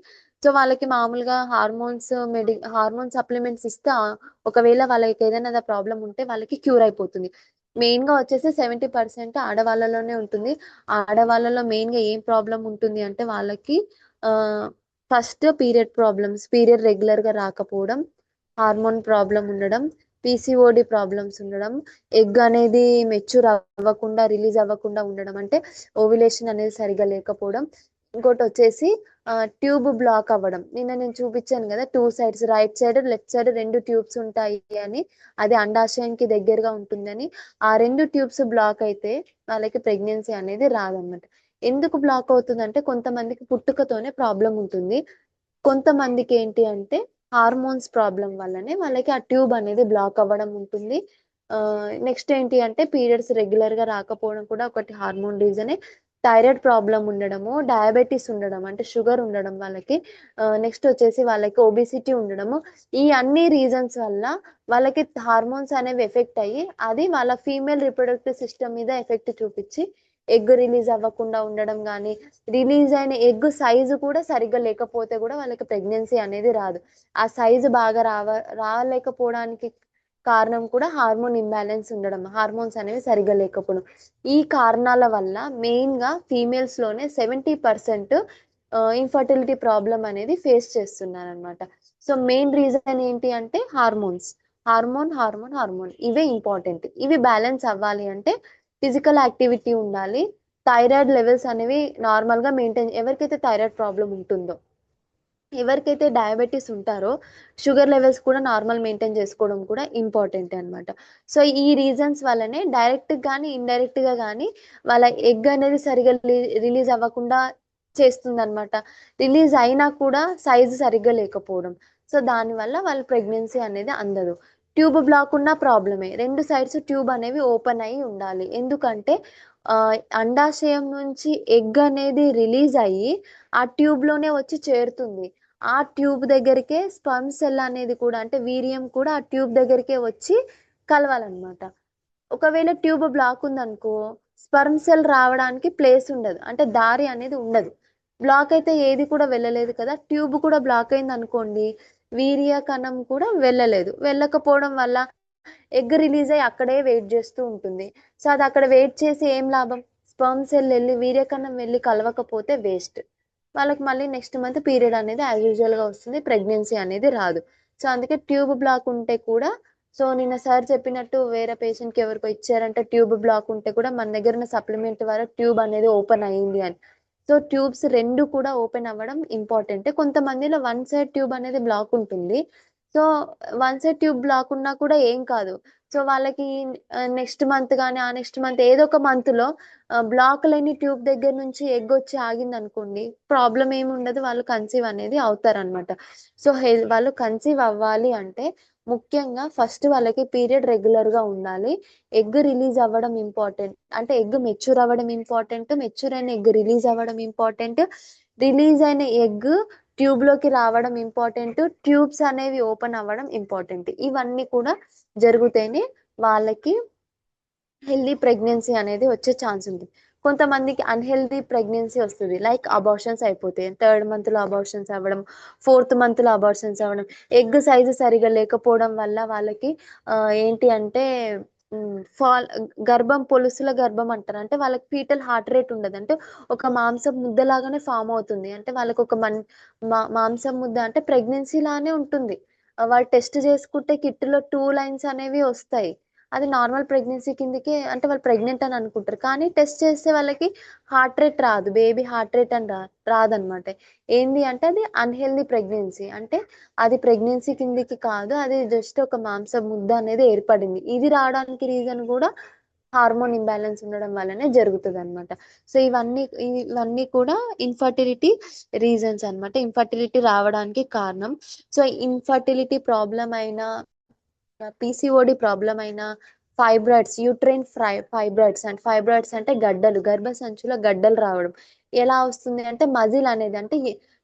సో వాళ్ళకి మామూలుగా హార్మోన్ సప్లిమెంట్స్ ఇస్తే ఒకవేళ వాళ్ళకి ఏదైనా ప్రాబ్లం ఉంటే వాళ్ళకి క్యూర్ అయిపోతుంది. మెయిన్ గా వచ్చేసి 70% ఆడవాళ్ళలోనే ఉంటుంది. ఆడవాళ్ళలో మెయిన్ గా ఏం ప్రాబ్లం ఉంటుంది అంటే వాళ్ళకి ఫస్ట్ పీరియడ్ రెగ్యులర్ గా రాకపోవడం, హార్మోన్ ప్రాబ్లం ఉండడం, పిసిఓడి ప్రాబ్లమ్స్ ఉండడం, ఎగ్ అనేది మెచ్యూర్ అవ్వకుండా రిలీజ్ అవ్వకుండా ఉండడం, అంటే ఓవ్యులేషన్ అనేది సరిగా లేకపోవడం. ఇంకోటి వచ్చేసి ట్యూబ్ బ్లాక్ అవ్వడం. నిన్న నేను చూపించాను కదా, 2 sides, right side left side 2 tubes ఉంటాయి అని, అది అండాశయానికి దగ్గరగా ఉంటుందని. ఆ 2 ట్యూబ్స్ బ్లాక్ అయితే వాళ్ళకి ప్రెగ్నెన్సీ అనేది రాదన్నమాట. ఎందుకు బ్లాక్ అవుతుందంటే కొంతమందికి పుట్టుకతోనే ప్రాబ్లం ఉంటుంది, కొంతమందికి ఏంటి అంటే హార్మోన్స్ ప్రాబ్లం వల్లనే వాళ్ళకి ఆ ట్యూబ్ అనేది బ్లాక్ అవ్వడం ఉంటుంది. నెక్స్ట్ ఏంటి అంటే పీరియడ్స్ రెగ్యులర్ గా రాకపోవడం కూడా ఒకటి హార్మోన్ రీజనే. థైరాయిడ్ ప్రాబ్లం ఉండడము, డయాబెటీస్ ఉండడం అంటే షుగర్ ఉండడం వాళ్ళకి, నెక్స్ట్ వచ్చేసి వాళ్ళకి ఒబిసిటీ ఉండడము. ఈ అన్ని రీజన్స్ వల్ల వాళ్ళకి హార్మోన్స్ అనేవి ఎఫెక్ట్ అయ్యి అది వాళ్ళ ఫీమేల్ రిప్రొడక్టివ్ సిస్టమ్ మీద ఎఫెక్ట్ చూపించి ఎగ్ రిలీజ్ అవ్వకుండా ఉండడం కానీ, రిలీజ్ అయిన ఎగ్ సైజు కూడా సరిగ్గా లేకపోతే కూడా వాళ్ళకి ప్రెగ్నెన్సీ అనేది రాదు. ఆ సైజు బాగా రాలేకపోవడానికి కారణం కూడా హార్మోన్ ఇంబ్యాలెన్స్ ఉండడం, హార్మోన్స్ అనేవి సరిగ్గా లేకపోవడం. ఈ కారణాల వల్ల మెయిన్ గా ఫీమేల్స్ లోనే 70% ఇన్ఫర్టిలిటీ ప్రాబ్లం అనేది ఫేస్ చేస్తున్నారు అనమాట. సో మెయిన్ రీజన్ ఏంటి అంటే హార్మోన్స్. హార్మోన్ ఇవే ఇంపార్టెంట్. ఇవి బ్యాలెన్స్ అవ్వాలి అంటే ఫిజికల్ యాక్టివిటీ ఉండాలి, థైరాయిడ్ లెవెల్స్ అనేవి నార్మల్ గా మెయింటైన్, ఎవరికైతే థైరాయిడ్ ప్రాబ్లం ఉంటుందో, ఎవరికైతే డయాబెటీస్ ఉంటారో షుగర్ లెవెల్స్ కూడా నార్మల్ మెయింటైన్ చేసుకోవడం కూడా ఇంపార్టెంట్ అనమాట. సో ఈ రీజన్స్ వల్లనే డైరెక్ట్ కానీ ఇండైరెక్ట్ గా కానీ వాళ్ళ ఎగ్ అనేది సరిగా రిలీజ్ అవ్వకుండా చేస్తుంది అనమాట. రిలీజ్ అయినా కూడా సైజు సరిగ్గా లేకపోవడం, సో దానివల్ల వాళ్ళ ప్రెగ్నెన్సీ అనేది అందదు. ట్యూబ్ బ్లాక్ ఉన్న ప్రాబ్లమే, 2 సైడ్స్ ట్యూబ్ అనేవి ఓపెన్ అయి ఉండాలి. ఎందుకంటే అండాశయం నుంచి ఎగ్ అనేది రిలీజ్ అయ్యి ఆ ట్యూబ్ లోనే వచ్చి చేరుతుంది. ఆ ట్యూబ్ దగ్గరికే స్పర్మ్ సెల్ అనేది కూడా, అంటే వీర్యం కూడా ఆ ట్యూబ్ దగ్గరికే వచ్చి కలవాలన్నమాట. ఒకవేళ ట్యూబ్ బ్లాక్ ఉందనుకో, స్పర్మ్ సెల్ రావడానికి ప్లేస్ ఉండదు, అంటే దారి అనేది ఉండదు. బ్లాక్ అయితే ఏది కూడా వెళ్ళలేదు కదా, ట్యూబ్ కూడా బ్లాక్ అయింది అనుకోండి, వీర్య కణం కూడా వెళ్ళలేదు. వెళ్ళకపోవడం వల్ల ఎగ్ రిలీజ్ అయ్యి అక్కడే వెయిట్ చేస్తూ ఉంటుంది. సో అది అక్కడ వెయిట్ చేసి ఏం లాభం, స్పర్మ్ సెల్ వెళ్ళి వీర్యకణం వెళ్ళి కలవకపోతే వేస్ట్. వాళ్ళకి మళ్ళీ నెక్స్ట్ మంత్ పీరియడ్ అనేది యాజ్ యూజువల్ గా వస్తుంది, ప్రెగ్నెన్సీ అనేది రాదు. సో అందుకే ట్యూబ్ బ్లాక్ ఉంటే కూడా, సో నిన్న సార్ చెప్పినట్టు వేరే పేషెంట్ కి ఎవరికో ఇచ్చారంటే ట్యూబ్ బ్లాక్ ఉంటే కూడా మన దగ్గర ఉన్న సప్లిమెంట్ వల్ల ట్యూబ్ అనేది ఓపెన్ అయ్యింది అని. సో ట్యూబ్స్ 2 కూడా ఓపెన్ అవ్వడం ఇంపార్టెంట్. కొంతమందిలో 1 సైడ్ ట్యూబ్ అనేది బ్లాక్ ఉంటుంది. సో 1 సైడ్ ట్యూబ్ బ్లాక్ ఉన్నా కూడా ఏం కాదు. సో వాళ్ళకి నెక్స్ట్ మంత్ కానీ ఆ నెక్స్ట్ మంత్ ఏదో ఒక మంత్ లో బ్లాక్ లేని ట్యూబ్ దగ్గర నుంచి ఎగ్ వచ్చి ఆగింది అనుకోండి, ప్రాబ్లం ఏమి ఉండదు, వాళ్ళు కన్సీవ్ అనేది అవుతారనమాట. సో వాళ్ళు కన్సీవ్ అవ్వాలి అంటే ముఖ్యంగా ఫస్ట్ వాళ్ళకి పీరియడ్ రెగ్యులర్ గా ఉండాలి, ఎగ్ రిలీజ్ అవ్వడం ఇంపార్టెంట్, అంటే ఎగ్ మెచ్యూర్ అవ్వడం ఇంపార్టెంట్, మెచ్యూర్ అయిన ఎగ్ రిలీజ్ అవ్వడం ఇంపార్టెంట్, రిలీజ్ అయిన ఎగ్ ట్యూబ్ లోకి రావడం ఇంపార్టెంట్, ట్యూబ్స్ అనేవి ఓపెన్ అవ్వడం ఇంపార్టెంట్. ఇవన్నీ కూడా జరిగితేనే వాళ్ళకి హెల్దీ ప్రెగ్నెన్సీ అనేది వచ్చే ఛాన్స్ ఉంది. కొంతమందికి అన్హెల్దీ ప్రెగ్నెన్సీ వస్తుంది, లైక్ అబార్షన్స్ అయిపోతాయి. 3rd మంత్ లో అబార్షన్స్ అవ్వడం, 4th మంత్ లో అబార్షన్స్ అవ్వడం, ఎగ్ సైజు సరిగా లేకపోవడం వల్ల వాళ్ళకి ఏంటి అంటే ఫాల్, గర్భం పొలుసుల గర్భం అంటారు, అంటే వాళ్ళకి ఫీటల్ హార్ట్ రేట్ ఉండదు, అంటే ఒక మాంసం ముద్దలాగానే ఫామ్ అవుతుంది, అంటే వాళ్ళకి ఒక మాంసం ముద్ద అంటే ప్రెగ్నెన్సీ లానే ఉంటుంది. వాళ్ళు టెస్ట్ చేసుకుంటే కిట్ లో 2 లైన్స్ అనేవి వస్తాయి, అది నార్మల్ ప్రెగ్నెన్సీ కిందకి, అంటే వాళ్ళు ప్రెగ్నెంట్ అని అనుకుంటారు, కానీ టెస్ట్ చేస్తే వాళ్ళకి హార్ట్ రేట్ రాదు, బేబీ హార్ట్ రేట్ అని రాదనమాట. ఏంది అంటే అది అన్హెల్దీ ప్రెగ్నెన్సీ, అంటే అది ప్రెగ్నెన్సీ కిందికి కాదు, అది జస్ట్ ఒక మాంసం ముద్ద అనేది ఏర్పడింది. ఇది రావడానికి రీజన్ కూడా హార్మోన్ ఇంబ్యాలెన్స్ ఉండడం వల్లనే జరుగుతుంది అనమాట. సో ఇవన్నీ కూడా ఇన్ఫర్టిలిటీ రీజన్స్ అన్నమాట, ఇన్ఫర్టిలిటీ రావడానికి కారణం. సో ఇన్ఫర్టిలిటీ ప్రాబ్లం అయినా, పీసీఓడి ప్రాబ్లం అయినా, fibroids, uterine fibroids, and fibroids అంటే గడ్డలు, గర్భ సంచిలో గడ్డలు రావడం. ఎలా వస్తుంది అంటే మజిల్ అనేది, అంటే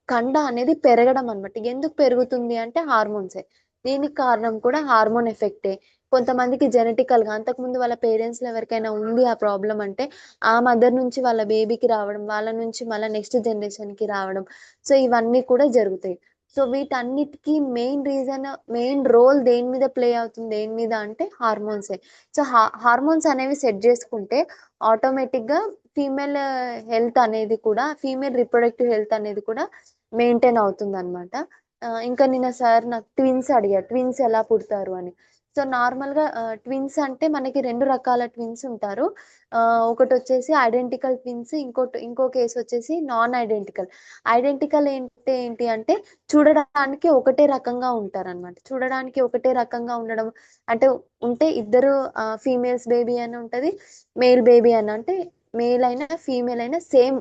కండ అనేది పెరగడం అనమాట. ఎందుకు పెరుగుతుంది అంటే హార్మోన్సే. దీనికి కారణం కూడా హార్మోన్ ఎఫెక్టే. కొంతమందికి జెనెటికల్ గా అంతకుముందు వాళ్ళ పేరెంట్స్ లో ఎవరికైనా ఉంది ఆ ప్రాబ్లం అంటే ఆ మదర్ నుంచి వాళ్ళ బేబీకి రావడం, వాళ్ళ నుంచి మళ్ళీ నెక్స్ట్ జనరేషన్ కి రావడం. సో ఇవన్నీ కూడా జరుగుతాయి. సో వీటన్నిటికీ మెయిన్ రీజన్, మెయిన్ రోల్ దేని మీద ప్లే అవుతుంది, దేని మీద అంటే హార్మోన్సే. సో హార్మోన్స్ అనేవి సెట్ చేసుకుంటే ఆటోమేటిక్ గా ఫీమేల్ హెల్త్ అనేది కూడా, ఫీమేల్ రిప్రొడక్టివ్ హెల్త్ అనేది కూడా మెయింటైన్ అవుతుంది అనమాట. ఇంకా నిన్న సార్ నాకు ట్విన్స్ అడిగారు, ట్విన్స్ ఎలా పుడతారు అని. సో నార్మల్గా ట్విన్స్ అంటే మనకి రెండు రకాల ట్విన్స్ ఉంటారు. ఒకటి వచ్చేసి ఐడెంటికల్ ట్విన్స్, ఇంకో కేసు వచ్చేసి నాన్ ఐడెంటికల్. ఐడెంటికల్ ఏంటి అంటే చూడడానికి ఒకటే రకంగా ఉంటారన్నమాట. చూడడానికి ఒకటే రకంగా ఉండడం అంటే ఉంటే ఇద్దరు ఫీమేల్స్ బేబీ అని ఉంటది, మేల్ బేబీ అని. అంటే మేల్ అయినా ఫీమేల్ అయినా సేమ్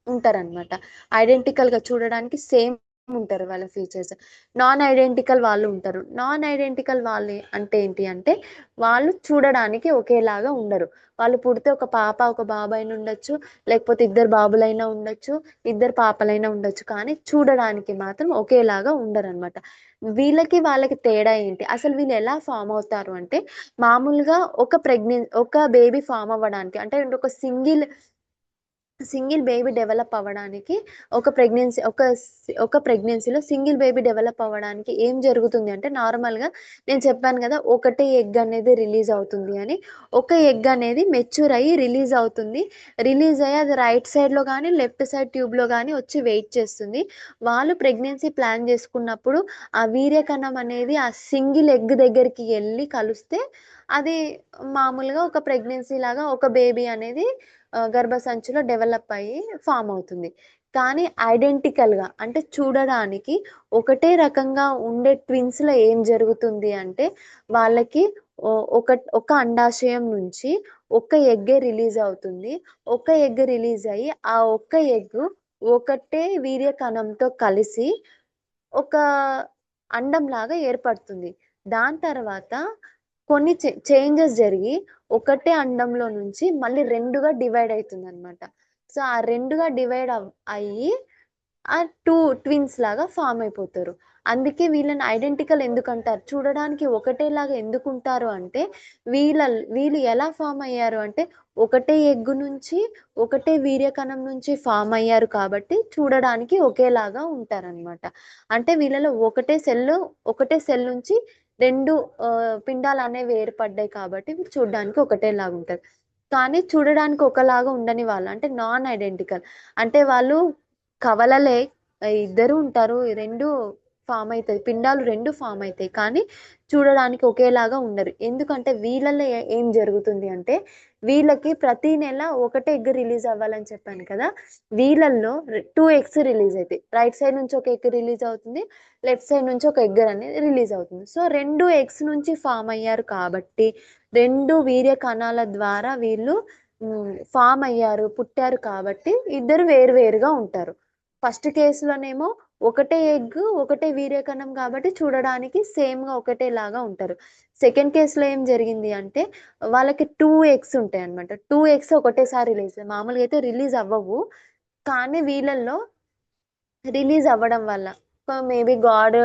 ఉంటారన్నమాట. ఐడెంటికల్ గా చూడడానికి సేమ్ ఉంటారు వాళ్ళ ఫీచర్స్. నాన్ ఐడెంటికల్ వాళ్ళు ఉంటారు. నాన్ ఐడెంటికల్ వాళ్ళు అంటే ఏంటి అంటే వాళ్ళు చూడడానికి ఒకేలాగా ఉండరు. వాళ్ళు పుడితే ఒక పాప ఒక బాబు అయినా ఉండొచ్చు, లేకపోతే ఇద్దరు బాబులైనా ఉండొచ్చు, ఇద్దరు పాపలైనా ఉండొచ్చు, కానీ చూడడానికి మాత్రం ఒకేలాగా ఉండరు అనమాట. వీళ్ళకి వాళ్ళకి తేడా ఏంటి, అసలు వీళ్ళు ఎలా ఫామ్ అవుతారు అంటే మామూలుగా ఒక బేబీ ఫామ్ అవ్వడానికి అంటే ఒక సింగిల్ బేబీ డెవలప్ అవ్వడానికి ఒక ప్రెగ్నెన్సీలో సింగిల్ బేబీ డెవలప్ అవ్వడానికి ఏం జరుగుతుంది అంటే నార్మల్గా నేను చెప్పాను కదా ఒకటే ఎగ్ అనేది రిలీజ్ అవుతుంది అని. ఒక ఎగ్ అనేది మెచ్యూర్ అయ్యి రిలీజ్ అవుతుంది. రిలీజ్ అయ్యి అది రైట్ సైడ్లో కానీ లెఫ్ట్ సైడ్ ట్యూబ్లో కానీ వచ్చి వెయిట్ చేస్తుంది. వాళ్ళు ప్రెగ్నెన్సీ ప్లాన్ చేసుకున్నప్పుడు ఆ వీర్యకణం అనేది ఆ సింగిల్ ఎగ్ దగ్గరికి వెళ్ళి కలిస్తే అది మామూలుగా ఒక ప్రెగ్నెన్సీ లాగా ఒక బేబీ అనేది గర్భసంచిలో డెవలప్ అయ్యి ఫామ్ అవుతుంది. కానీ ఐడెంటికల్‌గా అంటే చూడడానికి ఒకటే రకంగా ఉండే ట్విన్స్‌లో ఏం జరుగుతుంది అంటే వాళ్ళకి ఒక అండాశయం నుంచి ఒక ఎగ్గే రిలీజ్ అవుతుంది. ఒక ఎగ్ రిలీజ్ అయ్యి ఆ ఒక్క ఎగ్ ఒకటే వీర్య కణంతో కలిసి ఒక అండంలాగా ఏర్పడుతుంది. దాని తర్వాత కొన్ని చేంజెస్ జరిగి ఒకటే అండంలో నుంచి మళ్ళీ 2గా డివైడ్ అయితుందనమాట. సో, ఆ 2గా డివైడ్ అయ్యి ఆ 2 ట్విన్స్ లాగా ఫార్మ్ అయిపోతారు. అందుకే వీళ్ళని ఐడెంటికల్ ఎందుకంటారు? చూడడానికి ఒకటేలాగా ఎందుకుంటారు అంటే వీళ్ళు ఎలా ఫార్మ్ అయ్యారు అంటే ఒకటే ఎగ్ నుంచి, ఒకటే వీర్యకణం నుంచి ఫార్మ్ అయ్యారు కాబట్టి చూడడానికి ఒకేలాగా ఉంటారనమాట. అంటే వీళ్ళలో ఒకటే సెల్ నుంచి 2 పిండాలనేవి ఏర్పడ్డాయి కాబట్టి వీళ్ళు చూడడానికి ఒకటేలాగుంటారు. కానీ చూడడానికి ఒకలాగా ఉండని వాళ్ళు అంటే నాన్ ఐడెంటికల్. అంటే వాళ్ళు కవలలే ఇద్దరు ఉంటారు. 2 ఫార్మ్ అయితాయి. పిండాలు 2 ఫార్మ్ అయితాయి. కానీ చూడడానికి ఒకేలాగా ఉండరు. ఎందుకంటే వీళ్ళలో ఏం జరుగుతుంది అంటే వీళ్ళకి ప్రతి నెల ఒకటే ఎగ్ రిలీజ్ అవ్వాలని చెప్పాను కదా! వీళ్ళల్లో 2 ఎగ్స్ రిలీజ్ అయితాయి. రైట్ సైడ్ నుంచి ఒక ఎగ్ రిలీజ్ అవుతుంది. లెఫ్ట్ సైడ్ నుంచి ఒక ఎగ్ అనేది రిలీజ్ అవుతుంది. సో, 2 ఎగ్స్ నుంచి ఫార్మ్ అయ్యారు కాబట్టి 2 వీర్య కణాల ద్వారా వీళ్ళు ఫార్మ్ అయ్యారు, పుట్టారు కాబట్టి ఇద్దరు వేరు వేరుగా ఉంటారు. ఫస్ట్ కేస్‌లోనేమో ఒకటే ఎగ్, ఒకటే వీర్యకణం కాబట్టి చూడడానికి సేమ్‌గా ఒకటేలాగా ఉంటారు. సెకండ్ కేస్‌లో ఏం జరిగింది అంటే వాళ్ళకి 2 ఎగ్స్ ఉంటాయన్నమాట. 2 ఎగ్స్ ఒకటేసారి మామూలుగా అయితే రిలీజ్ అవ్వవు. కానీ వీళ్ళల్లో రిలీజ్ అవ్వడం వల్ల మేబీ గాడ్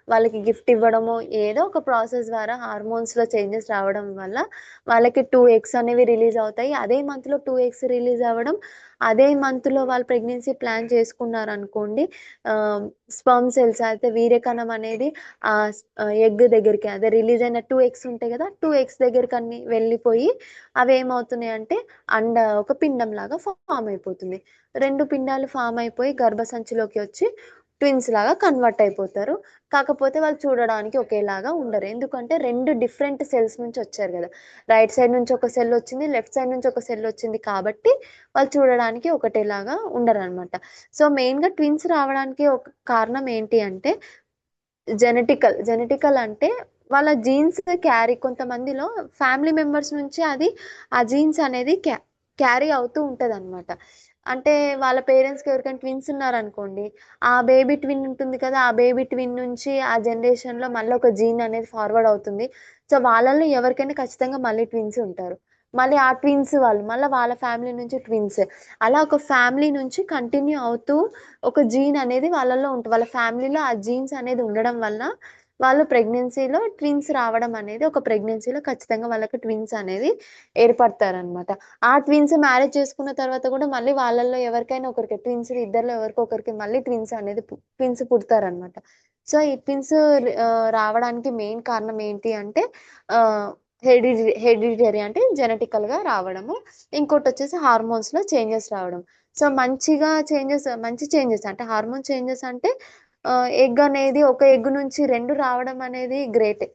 వాళ్ళకి గిఫ్ట్ ఇవ్వడమో ఏదో ఒక ప్రాసెస్ ద్వారా హార్మోన్స్‌లో చేంజెస్ రావడం వల్ల వాళ్ళకి 2 ఎగ్స్ అనేవి రిలీజ్ అవుతాయి. అదే మంత్‌లో 2 ఎగ్స్ రిలీజ్ అవ్వడం, అదే మంత్‌లో వాళ్ళు ప్రెగ్నెన్సీ ప్లాన్ చేసుకున్నారనుకోండి, స్పెర్మ్ సెల్స్ అయితే వీర్యకణం అనేది ఎగ్ దగ్గరికి అదే రిలీజ్ అయిన 2 ఎగ్స్ ఉంటాయి కదా! 2 ఎగ్స్ దగ్గరికన్నీ వెళ్ళిపోయి అవేమవుతున్నాయంటే ఒక పిండంలాగా ఫార్మ్ అయిపోతుంది. 2 పిండాలు ఫార్మ్ అయిపోయి గర్భసంచిలోకి వచ్చి ట్విన్స్ లాగా కన్వర్ట్ అయిపోతారు. కాకపోతే వాళ్ళు చూడడానికి ఒకేలాగా ఉండరు. ఎందుకంటే 2 డిఫరెంట్ సెల్స్ నుంచి వచ్చారు గదా! రైట్ సైడ్ నుంచి ఒక సెల్ వచ్చింది. లెఫ్ట్ సైడ్ నుంచి ఒక సెల్ వచ్చింది కాబట్టి వాళ్ళు చూడడానికి ఒకటేలాగా ఉండరనమాట. సో, మెయిన్‌గా ట్విన్స్ రావడానికి ఒక కారణం ఏంటి అంటే జెనెటికల్ అంటే వాళ్ళ జీన్స్ కొంతమందిలో ఫ్యామిలీ మెంబర్స్ నుంచి ఆ జీన్స్ అనేది క్యారీ అవుతూ ఉంటదనమాట. అంటే వాళ్ళ పేరెంట్స్‌కి ఎవరికైనా ట్విన్స్ ఉన్నారనుకోండి, ఆ బేబీ ట్విన్ ఉంటుంది కదా! ఆ బేబీ ట్విన్ నుంచి ఆ జనరేషన్‌లో మళ్ళీ ఒక జీన్ అనేది ఫార్వర్డ్ అవుతుంది. సో, వాళ్ళలో ఎవరికైనా ఖచ్చితంగా మళ్ళీ ట్విన్స్ ఉంటారు. మళ్ళీ ఆ ట్విన్స్ వాళ్ళు మళ్ళా వాళ్ళ ఫ్యామిలీ నుంచి ట్విన్స్. అలా ఒక ఫ్యామిలీ నుంచి కంటిన్యూ అవుతూ ఒక జీన్ అనేది వాళ్ళలో వాళ్ళ ఫ్యామిలీలో ఆ జీన్స్ అనేది ఉండడం వల్ల వాళ్ళు ప్రెగ్నెన్సీలో ట్విన్స్ రావడం అనేది ఒక ప్రెగ్నెన్సీలో ఖచ్చితంగా వాళ్ళకి ట్విన్స్ అనేది ఏర్పడతారనమాట. ఆ ట్విన్స్ మ్యారేజ్ చేసుకున్న తర్వాత కూడా మళ్ళీ వాళ్ళల్లో ఎవరికైనా ఒకరికి ఇద్దరిలో ఎవరికో ఒకరికి మళ్ళీ ట్విన్స్ పుడతారనమాట. సో, ఈ ట్విన్స్ రావడానికి మెయిన్ కారణం ఏంటి అంటే ఆహ్, హెరిడిటరీ అంటే జెనెటికల్‌గా రావడము. ఇంకోటొచ్చేసి హార్మోన్స్‌లో చేంజెస్ రావడం. సో, మంచి చేంజెస్ అంటే హార్మోన్ చేంజెస్ అంటే ఎగ్ అనేది ఒక ఎగ్ నుంచి 2 రావడం అనేది గ్రేటే.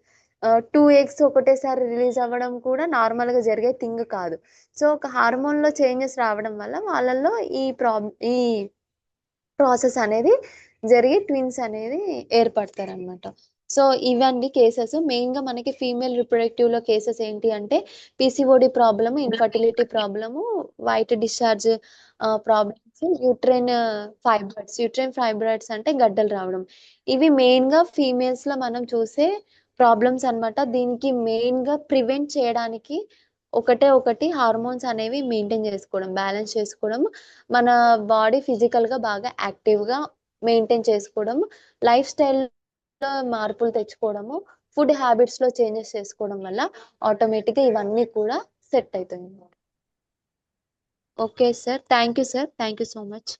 2 ఎగ్స్ ఒకటేసారి రిలీజ్ అవ్వడం కూడా నార్మల్‌గా జరిగే థింగ్ కాదు. సో, ఒక హార్మోన్‌లో చేంజెస్ రావడం వల్ల వాళ్ళలో ఈ ప్రాసెస్ అనేది జరిగి ట్విన్స్ అనేది ఏర్పడతారనమాట. సో, ఇవండి కేసెస్. మెయిన్‌గా మనకి ఫీమేల్ రిప్రొడక్టివ్‌లో కేసెస్ ఏంటి అంటే PCOD problem, infertility problem, white discharge problems, uterine fibroids అంటే గడ్డలు రావడం. ఇవి మెయిన్‌గా ఫీమేల్స్‌లో మనం చూసే ప్రాబ్లమ్స్ అన్నమాట. దీనికి మెయిన్‌గా ప్రివెంట్ చేయడానికి ఒకటే ఒకటి హార్మోన్స్ అనేవి మెయింటైన్ చేసుకోవడం, బ్యాలెన్స్ చేసుకోవడం, మన బాడీ ఫిజికల్‌గా బాగా యాక్టివ్‌గా మెయింటైన్ చేసుకోవడం, లైఫ్ స్టైల్‌లో మార్పులు తెచ్చుకోవడము, ఫుడ్ హ్యాబిట్స్‌లో చేంజెస్ చేసుకోవడం వల్ల ఆటోమేటిక్‌గా ఇవన్నీ కూడా సెట్ అయితాయి. Okay sir. Thank you sir. Thank you so much.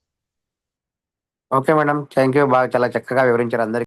Okay madam. Thank you. బాగా చాలా చక్కగా వివరించారు అందరికీ.